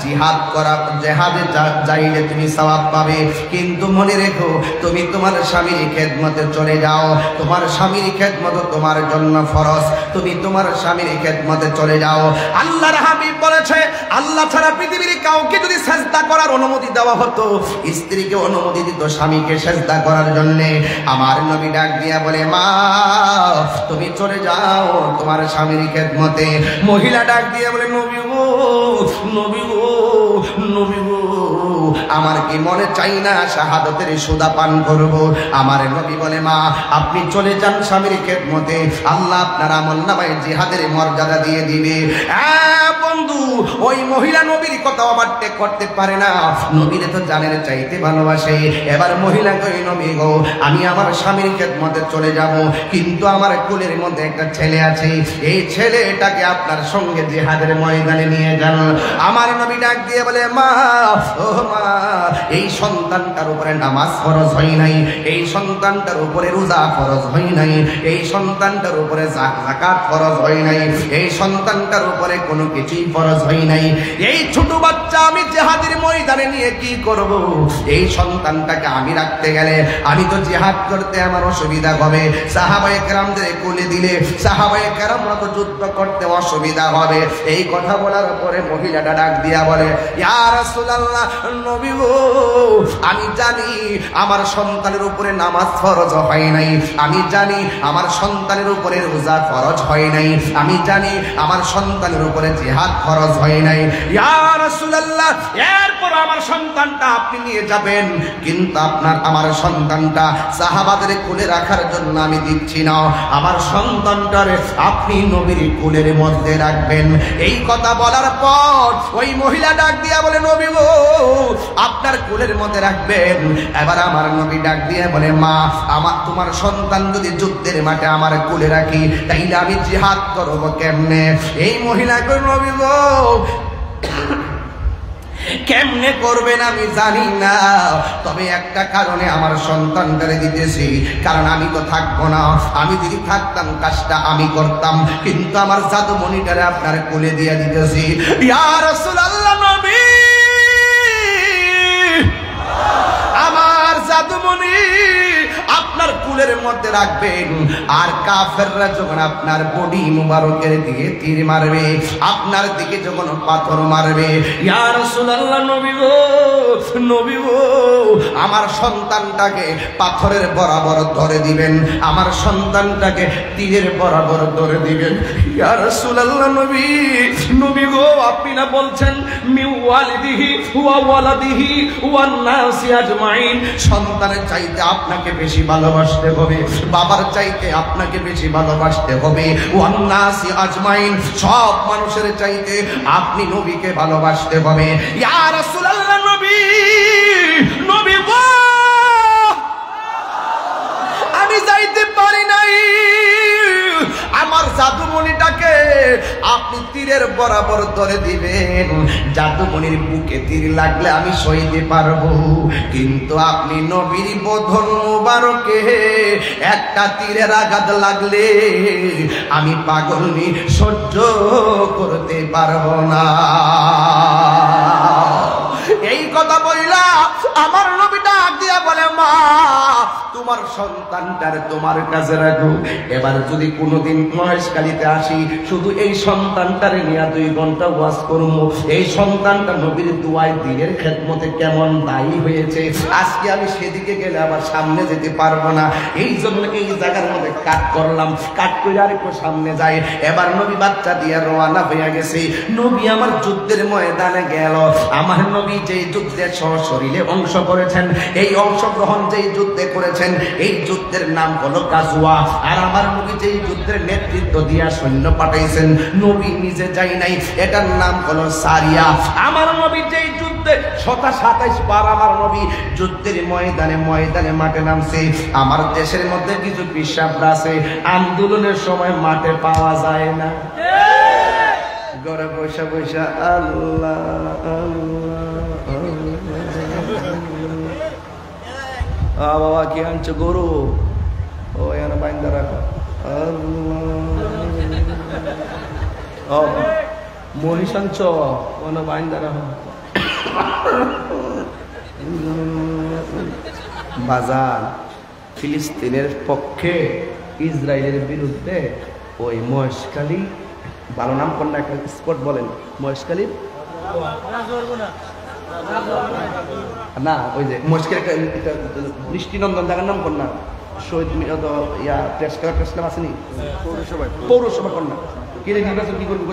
জিহাদে যাইলে তুমি সওয়াব পাবে, কিন্তু মনে রেখো তুমি তোমার স্বামীর খেদমতে চলে যাও। তোমার স্বামীর খেদমত তোমার জন্য ফরজ, তুমি তোমার স্বামীর খেদমতে চলে যাও। আল্লাহর হাবিব বলেছে, আল্লাহ ছাড়া পৃথিবীর কাউকে যদি সেজদা করার অনুমতি দেওয়া হতো, স্ত্রীকে অনুমতি দিত স্বামীকে সেজদা করার জন্য। আমার নবী ডাক দিয়া বলে, মা, তুমি চলে যাও তোমার স্বামীর খেদমতে। মহিলা ডাক দিয়ে বলে, নবী গো, নবী গো, নবী গো, আমার কি মনে চাই না শাহাদাতের সুদা পান করব? আমার নবী বলে, মা, আপনি চলে যান স্বামীর খেদমতে, আল্লাহ আপনার আমলনামায় জিহাদের মর্যাদা দিয়ে দিবে। বন্ধু, ওই মহিলা নবীর কথা ওভারটেক করতে পারে না, নবীরে তো জানের চাইতে ভালোবাসে। এবার মহিলা কই, নবী গো, আমি আমার স্বামীর খেদমতে চলে যাব, কিন্তু আমার কোলের মধ্যে একটা ছেলে আছে, এই ছেলেটাকে আপনার সঙ্গে জিহাদের ময়দানে নিয়ে যান। আমার নবী ডাক দিয়ে বলে, মা, ও মা, এই সন্তানটার উপরে নামাজ ফরজ হয় নাই, এই সন্তানটার উপরে রোজা ফরজ হয় নাই, এই সন্তানটার উপরে যাকাত ফরজ হয় নাই, এই সন্তানটার উপরে কোনো কিছুই ফরজ হয় নাই। এই ছোট বাচ্চা আমি জিহাদের ময়দানে নিয়ে কি করব? এই সন্তানটাকে আমি রাখতে গেলে আমি তো জিহাদ করতে আমার অসুবিধা হবে, সাহাবায়ে কেরামদের কোলে দিলে সাহাবায়ে কেরামরা তো যুদ্ধ করতে অসুবিধা হবে। এই কথা বলার পরে মহিলাটা ডাক দিয়া বলে, ইয়া রাসূলুল্লাহ, নবী নবী গো আমি জানি আমার সন্তানের উপরে নামাজ ফরজ হয় নাই, আমি জানি আমার সন্তানের উপরে রোজা ফরজ হয় নাই, আমি জানি আমার সন্তানের উপরে জিহাদ ফরজ হয় নাই। ইয়া রাসূলুল্লাহ, এরপর আমার সন্তানটা আপনি নিয়ে যাবেন, কিন্তু আমার সন্তানটা সাহাবাদের কোলে রাখার জন্য আমি দিচ্ছি না, আমার সন্তানটারে আপনি নবীর কোলের মধ্যে রাখবেন। এই কথা বলার পর ওই মহিলা ডাক দিয়া বলে নবী গো আপনার কোলের মধ্যে রাখবেন। এবার আমার নবী ডাক দিয়ে বলে মা তোমার সন্তান যদি যুদ্ধের মাঠে আমার কোলে রাখি তাইলে আমি জিহাদ করব কেমনে? এই মহিলা কই নবী গো কেমনে করবেন আমি জানি না, তবে একটা কারণে আমার সন্তানটারে দিতেছি, কারণ আমি তো থাকবো না, আমি যদি থাকতাম কাজটা আমি করতাম, কিন্তু আমার জাদুমণিটারে আপনার কোলে দিয়ে দিতেছি। ইয়া রাসূলুল্লাহ, নবী আমার জাদুমণি আপনার কুলের মধ্যে রাখবেন, আর কাফেররা যখন আপনার বডি মুবারকের দিকে তীর মারবে, আপনার দিকে যখন পাথর মারবে, ইয়া রাসূলুল্লাহ নবী গো আমার সন্তানটাকে পাথরের বরাবর ধরে দিবেন, আমার সন্তানটাকে তীরের বরাবর ধরে দিবেন। ইয়া রাসূলুল্লাহ নবী গো আপনি না বলছেন মিওয়ালিদিহি ওয়া ওয়ালাদিহি ওয়ান নাসি আজমাইন, সন্তানের চাইতে আপনাকে বেশি ভালোবাসতে হবে, বাবার চাইতে আপনাকে বেশি ভালোবাসতে হবে, ওয়ান নাসি আজমাইন সব মানুষের চাইতে আপনি নবীকে ভালোবাসতে হবে। ইয়া রাসূলুল্লাহ নবী গো আমি যাইতে পারি নাই, আমার জাদুমণিটাকে আপনি তীরের বরাবর ধরে দিবেন, জাদুমণির বুকে তীর লাগলে আমি সইতে পারবো, কিন্তু আপনি নবীর বদন মুবারকে একটা তীরের আঘাত লাগলে আমি পাগলনি সহ্য করতে পারবো না। এই কথা বইলা আমার নবী ডাক দিয়া বলে মা তোমার সন্তানটারে তোমার কাছে রাখো, এবার যদি কোনোদিন মহেশখালীতে আসি শুধু এই সন্তানটারে নিয়ে 2 ঘন্টা ওয়াজ করবো, এই সন্তানটা নবীর দুয়ায় দিনের খেদমতে কেমন দায়ী হয়েছে, আজকে আমি সেদিকে গেলে আবার সামনে যেতে পারবো না, এই জন্য এই জায়গার মধ্যে কাট করলাম, কাট করে আর একটু সামনে যাই। এবার নবী বাচ্চা দিয়ে রওনা হয়ে গেছে, নবী আমার যুদ্ধের ময়দানে গেল, আমার নবী যে যুদ্ধের সশরীরে অংশ করেছেন, এই অংশগ্রহণ যেই যুদ্ধে করেছেন এই যুদ্ধের নাম হলো গাজওয়া, আর আমার নবী যেই যুদ্ধের নেতৃত্ব দিয়া সৈন্য পাঠাইছেন নবী নিজে যাই নাই, এটার নাম হলো সারিয়া। আমার নবী যেই যুদ্ধে 27 বার আমার নবী যুদ্ধের ময়দানে মাঠে নামছে, আমার দেশের মধ্যে কিছু পিসাবরা আছে আন্দোলনের সময় মাঠে পাওয়া যায় না, ঘরে বসে বসে আল্লাহ বাবা কি আনছো গরু, ও এখানে বাইন্দা রাখো, মহিষ আনছ ওখানে বাইন্দা রাখো। বাজার ফিলিস্তিনের পক্ষে ইসরায়েলের বিরুদ্ধে ওই মহেশখালী, ভালো নাম কন্যা একটা স্পট বলেন মহেশখালীর না, ওই যে মহেশখালী একটা দৃষ্টিনন্দন জায়গার নাম কন্যা শহীদ প্রেস আসেনি পৌরসভা কন্যা কি রে নির্বাচন কি করবো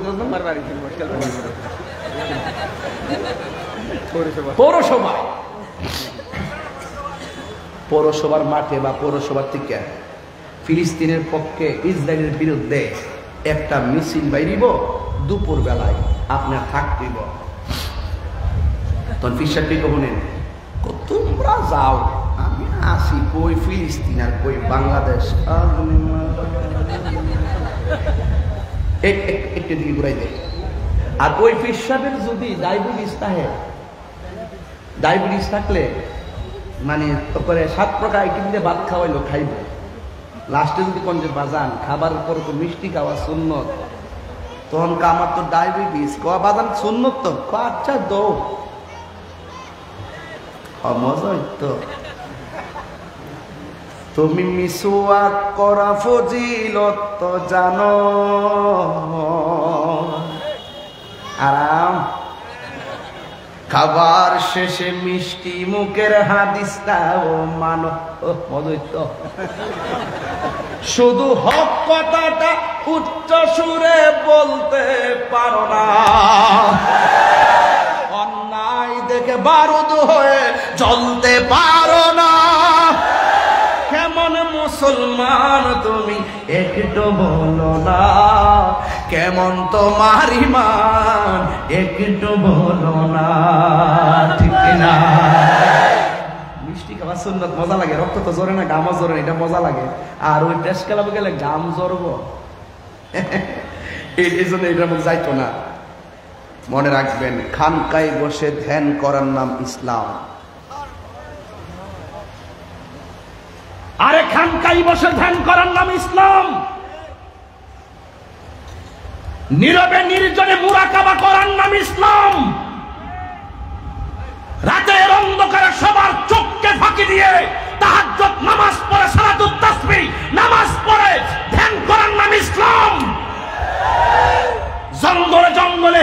পৌরসভার মাঠে বা পৌরসভার থেকে ফিলিস্তিনের পক্ষে ইসরায়েলের বিরুদ্ধে একটা মিছিল বাইরিব দুপুর বেলায় আপনার থাকতেইব, তখন ফিসারটি কখনেন তোমরা যাও আমি আসি, কই ফিলিস্তিন আর কই বাংলাদেশ, একটু দিকে ঘুরাই দেয়। আর ওই ফিসাবের যদি ডায়াবেটিস থাকলে মানে করে 7 প্রকার আইটেম দিয়ে ভাত খাওয়াইলো খাইব, লাস্টে যদি কোন যে বাজান খাবার পর তো মিষ্টি খাওয়া সুন্নত, তখন আমার তো ডায়াবেটিস ক বাজান সুন্নত তো আচ্ছা দো মজা হইতো। তুমি মিসওয়াক করা ফজিলত তো জানো, আরাম খাবার শেষে মিষ্টি মুখের হাদিসটাও মানো। মজুত শুধু হক কথাটা উচ্চ সুরে বলতে পারো না, অন্যায় দেখে বারুদ হয়ে জ্বলতে পারো না। কেমন মুসলমান তুমি একটু বলো না, কেমন তোমার ঈমান একটু বলো না, ঠিক না? মিষ্টি খাবার সুন্নাত, মজা লাগে। রক্ত তো জোরে না, গামও জোরে না, এটা মজা লাগে। আর ওই টেস খেলাবো গেলে গাম জড়বো, এই জন্য এটার মধ্যে যাইতো না। মনে রাখবেন, খানকায় বসে ধ্যান করার নাম ইসলাম। আরে খানকায় বসে ধ্যান করার নাম ইসলাম। নীরবে নির্জনে মুরাকাবা করার নাম ইসলাম। রাতের অন্ধকারে সবার চোখকে ফাঁকি দিয়ে তাহাজ্জুদ নামাজ পড়ে, সালাতুত তাসবিহ নামাজ পড়ে ধ্যান করার নাম ইসলাম। জঙ্গলে জঙ্গলে,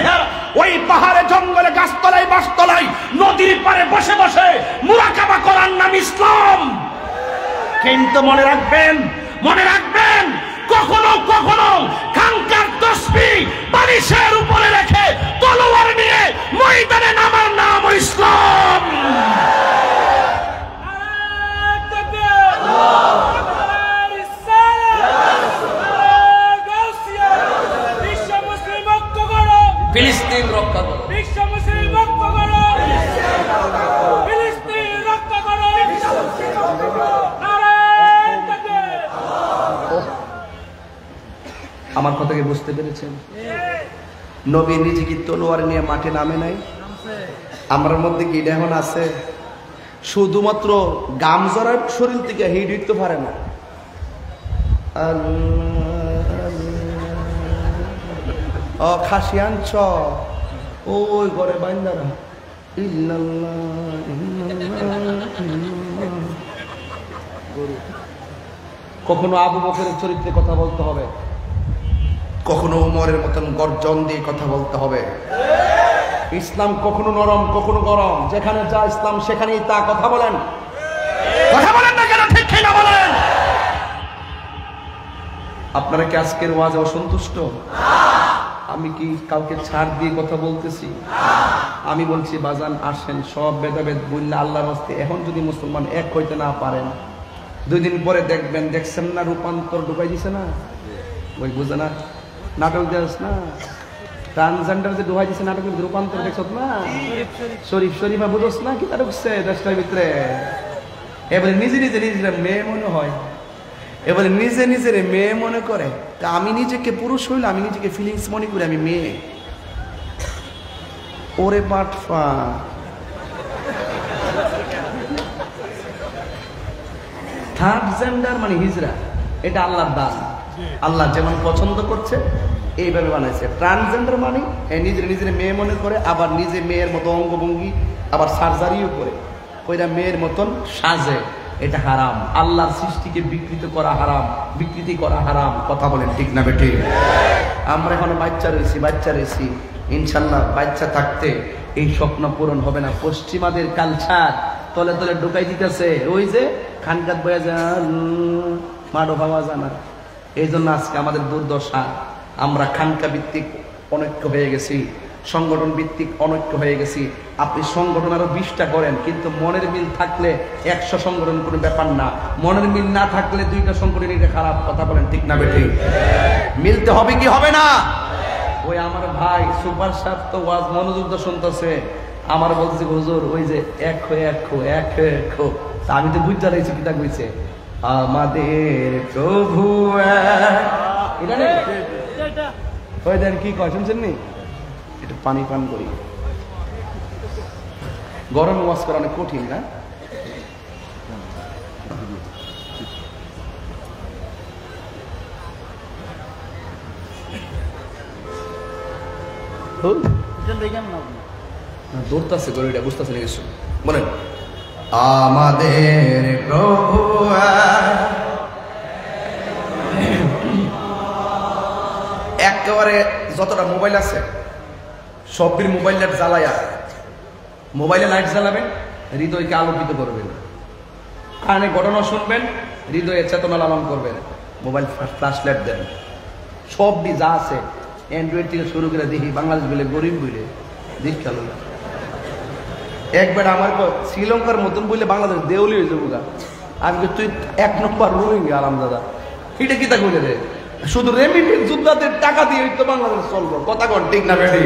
ওই পাহাড়ে জঙ্গলে, গাছতলায় বাসতলায়, নদীর পারে বসে বসে মুরাকাবা করার নাম ইসলাম। কিন্তু মনে রাখবেন, মনে রাখবেন, কখনো কখনো খানকার তাসবিহ বালিশের উপরে রেখে তলোয়ার নিয়ে ময়দানে নামার নাম ইসলাম। ফিলিস্তিন রক্ষা করো, বিশ্ব মুসলিম রক্ষা করো, ফিলিস্তিন রক্ষা করো। আমার কথা কি বুঝতে পেরেছেন? নবী নিজে কি তলোয়ার নিয়ে মাঠে নামে নাই? আমার মধ্যে কি এটা এখন আছে? শুধুমাত্র গাম জড়ার শরীর থেকে হিট উঠতে পারে না। ও খাসি আনছ ওই ঘরে বাইন্দারা, কখনো আবু বকরের চরিত্রে কথা বলতে হবে, কখনো উমরের মতন গর্জন দিয়ে কথা বলতে হবে। ইসলাম কখনো নরম, কখনো গরম, যেখানে যা ইসলাম সেখানেই তা। কথা বলেন, কথা বলেন না কেন? ঠিক না বলেন? আপনারা কি আজকের ওয়াজে অসন্তুষ্ট? আমি কি কাউকে ছাড় দিয়ে কথা বলতেছি? আমি বলছি বাজান আসেন, সব ভেদাভেদ বললে আল্লাহর রাস্তায় এখন যদি মুসলমান এক হইতে না পারেন, 2 দিন পরে দেখবেন, দেখছেন না রূপান্তর ঢুকাই দিছে না? ওই বুঝে না, নাটক দেস না, ট্রান্সজেন্ডার যে ঢুকাই দিছে নাটকের রূপান্তর দেখছ না? শরীফ শরীফা বুঝোস না কি তার ঢুকছে দেশটার ভিতরে? এবারে নিজে নিজে নিজের মেয়ে মনে হয়, এবারে নিজে নিজের মেয়ে মনে করে। তা আমি নিজেকে পুরুষ হইলে আমি নিজেকে ফিলিংস মনে করি আমি মেয়ে। ওরে বাটফা, থার্ড জেন্ডার মানে হিজরা, এটা আল্লাহর দান। আল্লাহ যেমন পছন্দ করছে এইভাবে বানাইছে। ট্রান্সজেন্ডার মানে নিজের নিজের মেয়ে মনে করে, আবার নিজে মেয়ের মতো অঙ্গভঙ্গি, আবার সার্জারিও করে, ওইটা মেয়ের মতন সাজে। এটা হারাম। আল্লাহর সৃষ্টিকে বিকৃত করা হারাম, বিকৃতি করা হারাম। কথা বলেন ঠিক না বেঠিক? আমরা এখন বাচ্চা রয়েছি, ইনশাল্লাহ বাচ্চা থাকতে এই স্বপ্ন পূরণ হবে না। পশ্চিমাদের কালচার তলে তলে ঢুকাই দিতেছে, ওই যে খানকাত বয়া যান মাডো পাওয়া জানা। এই জন্য আজকে আমাদের দুর্দশা। আমরা খানকা ভিত্তিক অনৈক্য হয়ে গেছি, সংগঠন ভিত্তিক অনৈক্য হয়ে গেছি। আপনি সংগঠন আরো 20টা করেন, কিন্তু মনের মিল থাকলে 100 সংগঠন কোনো ব্যাপার না। মনের মিল না থাকলে 2টা সংগঠন, এটা খারাপ। কথা বলেন ঠিক না বেঠিক? মিলতে হবে কি হবে না? ওই আমার ভাই সুপার সাহেব তো ওয়াজ মনোযোগ দিয়ে শুনতেছে, আমার বলছে হুজুর ওই যে এক হয়ে এক হো, এক হয়ে এক হো। তা আমি তো বুঝতে চাইছি কিতা কইছে, আমাদের প্রভু এটা নেই। ওই দেন কি কয় শুনছেন নি? একটু পানি পান করি। গরম ওয়াজ করা অনেক কঠিন না? দৌড়তেছে গরুটা, বুঝতেছে না কিছু। বলেন আমাদের প্রভু একেবারে যতটা মোবাইল আছে সবের মোবাইলটা জ্বালায়া মোবাইলে লাইট জ্বালাবেন, হৃদয়কে আলোকিত করবেন। কানে ঘটনা শুনবেন, হৃদয়ে চেতনা লালন করবেন। মোবাইল ফ্ল্যাশ লাইট দেন, সবটি যা আছে অ্যান্ড্রয়েড থেকে শুরু করে দেখি বাংলাদেশ বলে গরিব বলে দীক্ষা লোক একবার আমার শ্রীলঙ্কার মতন বললে বাংলাদেশ দেউলি হয়ে যাবো গা। আমি তুই 1 নম্বর রোহিঙ্গা আরাম দাদা, এটা কি তা করে রে? শুধু রেমিটেন্স যোদ্ধাদের টাকা দিয়ে তো বাংলাদেশ চলবো, কথা কন ঠিক না বেটি?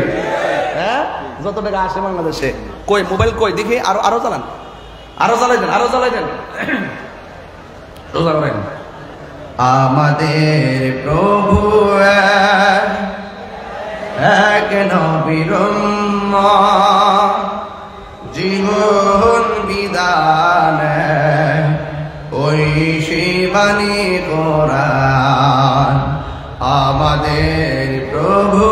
হ্যাঁ, যত টাকা আসে বাংলাদেশে কই মোবাইল কই দেখি, আরো চালান, আরো চালাই দেন, আরো চালাই দেন, রোজা করেন। আমাদের প্রভু এক নবীর উম্মত, জীবন বিধান ওই শিবানী কোরআন। আমাদের প্রভু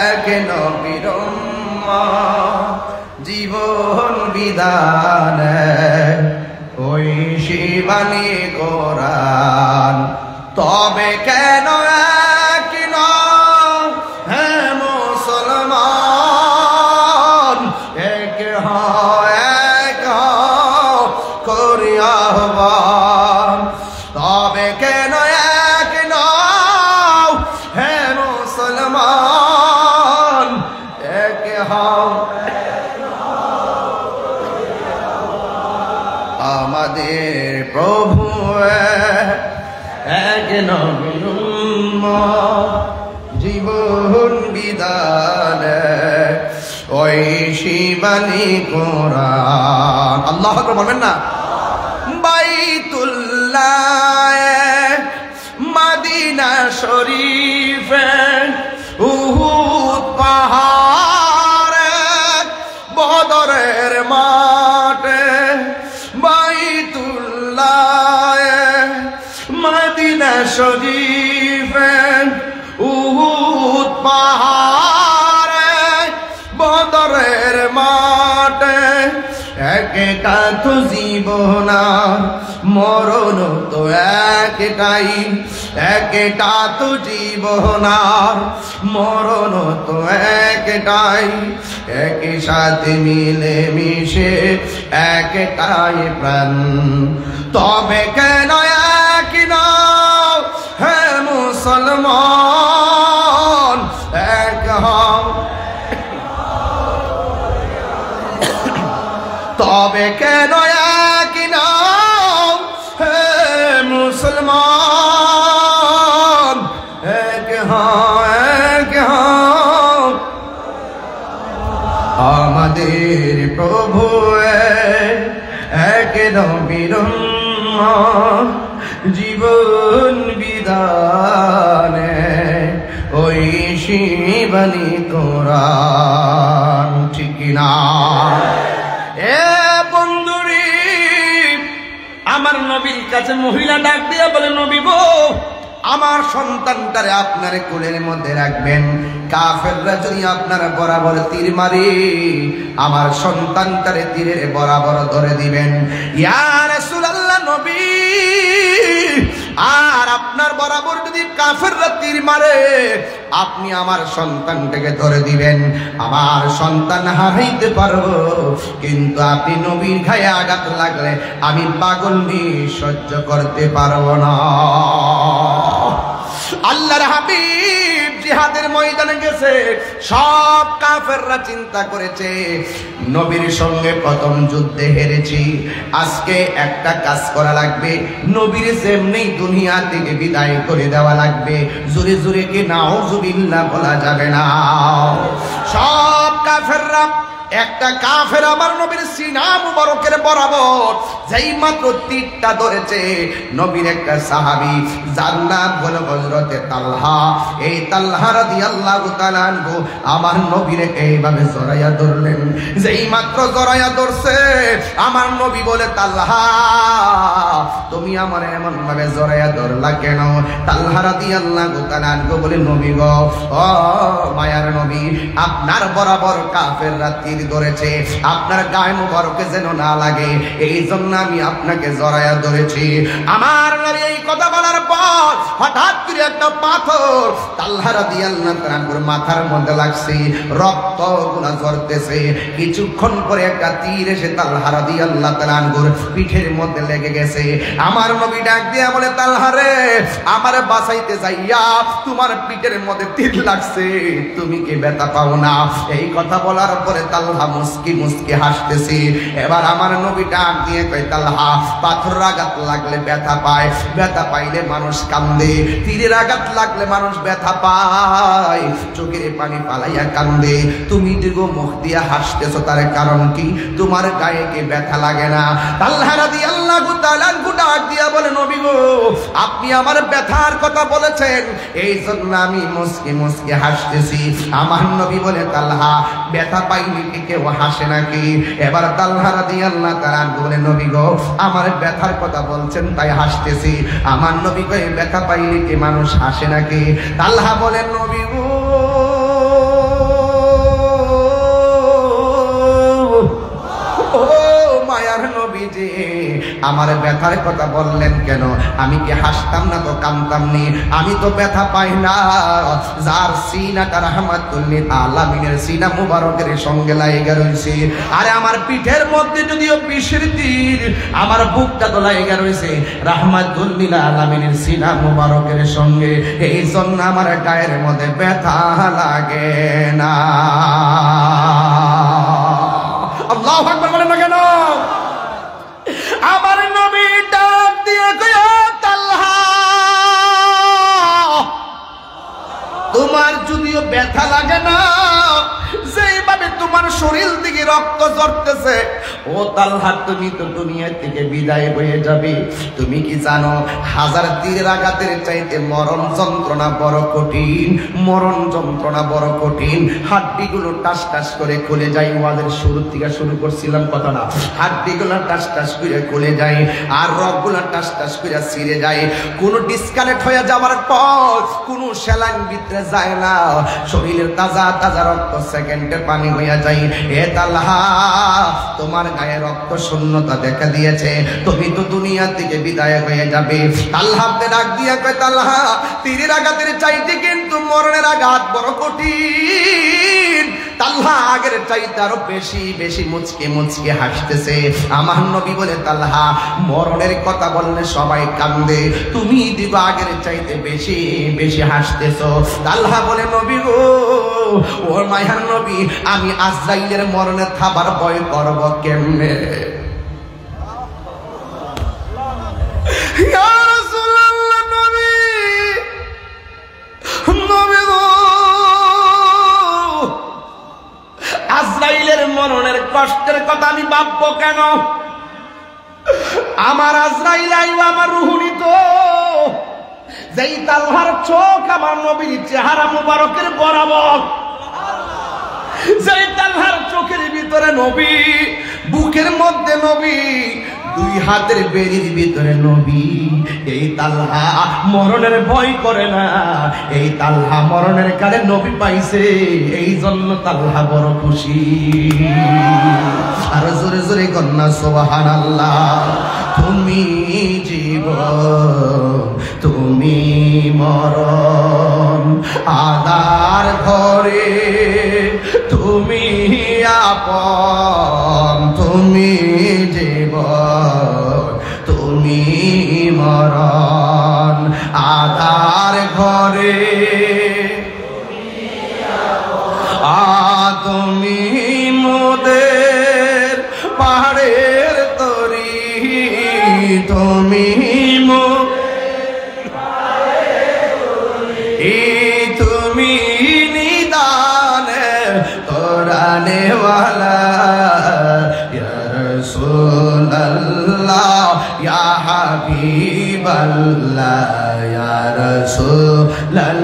এক নবীর উম্মত, জীবন বিধান ওই শিবানী কোরআন। তবে কেন এক নও হে মুসলমান, এক হও করি আহ্বান। তবে কেন এক নও হে মুসলমান, এক হও। আমাদের প্রভু এক নবীর উম্মত, জীবন বিধান ওই শিবানী কোরআন। আল্লাহু আকবার বলবেন না? বাইতুল্লাহ মদিনা শরীফ উহুদ পাহাড় বদরের মাঠে, বাইতুল্লাহ মদিনা শরীফ উহুদ পাহাড় বদরের মাঠে। একটা তো জীবন মরণ তো একটাই, একটা তো জীবন মরণ তো একটাই। একই সাথে মিলে মিশে একটাই প্রাণ। তবে কেন এক নও হে মুসলমান, এক হও। তবে কেন এক নও হে মুসলমান, এক হও, এক হও। আমাদের প্রভু এক নবীর উম্মত, জীবন বিধান ওই শিবানী কোরআন। ঠিক না? এ বন্ধুরি, আমার নবীর কাছে মহিলা ডাক দিয়া বলে, নবী গো, আমার সন্তানটারে আপনার কোলের মধ্যে রাখবেন। কাফেররা যদি আপনার বরাবর তীর মারে, আমার সন্তানটারে তীরের বরাবর ধরে দিবেন। ইয়া রাসূলুল্লাহ নবী, আর আপনার বরাবর যদি কাফেররা তীর মারে, আপনি আমার সন্তানটাকে ধরে দিবেন। আমার সন্তান হারাইতে পারবো, কিন্তু আপনি নবীর গায়ে আঘাত লাগলে আমি পাগল সহ্য করতে পারবো না। আল্লাহর হাবিব জিহাদের ময়দানে গেছে, সব কাফেররা চিন্তা করেছে নবীর সঙ্গে প্রথম যুদ্ধে হেরেছি, আজকে একটা কাজ করা লাগবে, নবীর যেমনি দুনিয়া থেকে বিদায় করে দেওয়া লাগবে। জোরে জোরে কি নাউজুবিল্লাহ বলা যাবে না? সব কাফেররা, একটা কাফের আমার নবীর সিনা মুবারকের বরাবর যেই মাত্র তীরটা ধরেছে, নবীর একটা সাহাবী যার নাম হলো হযরতে তালহা, এই তালহা রাদিয়াল্লাহু তাআলা আনহু আমার নবীরে এইভাবে জড়াইয়া ধরলেন। যেই মাত্র জড়াইয়া ধরছে, আমার নবী বলে, তালহা তুমি আমার এমন ভাবে জড়াইয়া ধরলা কেন? তালহা রাদিয়াল্লাহু তাআলা আনহু বলে, নবী গো, ও মায়ার নবী, আপনার বরাবর কাফেররা তীর যদি ধরেছে আপনার গায়ে মুবারকে যেন না লাগে, এই জন্য আমি আপনাকে জড়ায়া ধরেছি। আমার নবী এই কথা বলার পর হঠাৎ করে একটা পাথর তালহা রাদিয়াল্লাহু তাআলার মাথার মধ্যে লাগছে, রক্ত গুলা ঝরতেছে। কিছুক্ষণ পরে একটা তীর এসে তালহা রাদিয়াল্লাহু তাআলার পিঠের মধ্যে লেগে গেছে। আমার নবী ডাক দিয়া বলে, তালহা রে, আমারে বাঁচাইতে যাইয়া তোমার পিঠের মধ্যে তীর লাগছে, তুমি কি ব্যথা পাও না? এই কথা বলার পরে তালহা মুস্কি মুস্কি হাসতেছে। এবার আমার নবী ডাক দিয়ে কয়, তালহা, পাথর আঘাত লাগলে ব্যথা পায়, ব্যথা পাইলে মানুষ কান্দে, তীরের আঘাত লাগলে মানুষ ব্যথা পায়, চোখের পানি পালাইয়া কান্দে। তুমি দীর্ঘ মুখ দিয়া হাসতেছো, তার কারণ কি? তোমার গায়ে কি ব্যথা লাগে না? তালহা রাদিয়াল্লাহু তাআলা ডাক দিয়া বলে, নবী গো, আপনি আমার ব্যথার কথা বলেছেন, এই জন্য আমি মুস্কি মুস্কি হাসতেছি। আমার নবী বলে, তালহা, ব্যথা পাইলে কি কেউ হাসে নাকি? এবার তালহা রাদিয়াল্লাহু তাআলা বলে, নবী গো, আমার ব্যথার কথা বলছেন তাই হাসতেছি। আমার নবী কয়, ব্যথা পাইলে কি মানুষ হাসে নাকি? তালহা বলে, নবী গো, মায়ার নবীজি, আমার ব্যথার কথা বললেন কেন? আমি কি হাসতাম না তো কাঁদতাম নি? আমি তো ব্যথা পাই না। যার সিনাটা রাহমাতুল লিল আলামিনের সিনা মুবারকের সঙ্গে লাগা রইছে। আরে আমার পিঠের মধ্যে যদিও বিষের তীর, আমার বুকটা তো লাগা রইছে রাহমাতুল লিল আলামিনের সিনা মুবারকের সঙ্গে, এই জন্য আমার গায়ের মধ্যে ব্যথা লাগে না। আল্লাহু আকবার বলেন না কেন? আমার নবী ডাক দিয়ে কয়, তালহা, তোমার যদিও ব্যথা লাগে না, যেভাবে তোমার শরীর থেকে রক্ত ঝরতেছে, ও তালহা, তুমি তো দুনিয়া থেকে বিদায় হয়ে যাবে। তুমি কি জানো, হাজার তীরের আঘাতের চাইতে মরণ যন্ত্রণা বড় কঠিন, মরণ যন্ত্রণা বড় কঠিন। হাড্ডিগুলো টাস টাস করে খুলে যায়। ওয়াদের শুরু থেকে শুরু করছিলাম কথা না, হাড্ডিগুলো টাস টাস করে খুলে যায়, আর রগগুলো টাস টাস করে ছিঁড়ে যায়। কোনো ডিসকানেক্ট হয়ে যাওয়ার পর কোনো স্যালাইন ভিতরে যায় না, শরীরের তাজা তাজা রক্ত সেকেন্ডে পানি হইয়া যায়। এ তালহা, তোমার গায়ে রক্ত শূন্যতা দেখা দিয়েছে, তুমি তো দুনিয়া থেকে বিদায় হয়ে যাবে। তালহাতে ডাক দিয়া কয়, তালহা, তীরের আঘাতের চাইতে কিন্তু মরণের আঘাত বড় কঠিন। তালহা আগের চাইতে আরো বেশি বেশি মুচকে মুচকে হাসতেছে। আমার নবী বলে, তালহা, মরণের কথা বললে সবাই কান্দে, তুমি দিবা আগের চাইতে বেশি বেশি হাসতেছো। তালহা বলে, নবী গো, ওর মায়ার নবী, আমি আজরাইলের মরণের থাবার ভয় করব কেমনে? ইয়া রাসূলুল্লাহ, নবী, নবী গো, আজরাইলের মরণের কষ্টের কথা আমি ভাববো কেন? আমার আজরাইল আইব আমার রূহ নিত। যেই তালহার চোখ আমার নবীর চেহারা মুবারকের বরাবর, যেই তালহার চোখের ভিতরে নবী, বুকের মধ্যে নবী, দুই হাতের বেরির ভিতরে নবী, এই তালহা মরণের ভয় করে না। এই তালহা মরণের কালে নবী পাইছে, এই জন্য তালহা বড় খুশি। আর জোরে জোরে কন্যা সুবহানাল্লাহ। তুমি জীবন, তুমি মরণ, আদার ঘরে তুমি আপন, তুমি জীবন, তুমি মরণ, আদার ঘরে তুমি মোদের পাহাড়ের তরি, তুমি তুমি নিদানে কোরআনে ওয়ালা, ইয়া রাসূলুল্লাহ, ইয়া হাবিবাল্লাহ, ইয়া রাসূলুল্লাহ,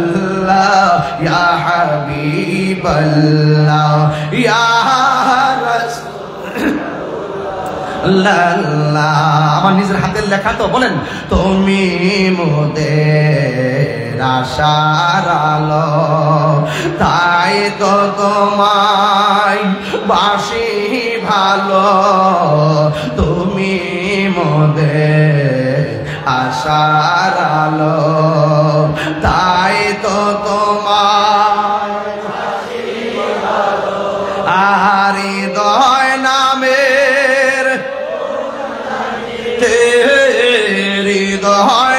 ইয়া হাবিবাল্লাহ, ইয়া রাসূলুল্লাহ। আমার নিজের হাতের লেখা তো, বলেন, তুমি মোদের আশার আলো, তাই তো তোমায় বাসি ভালো তুমি মোদের আশার আলো তাই তো তোমার আর হৃদয় নামের হৃদয়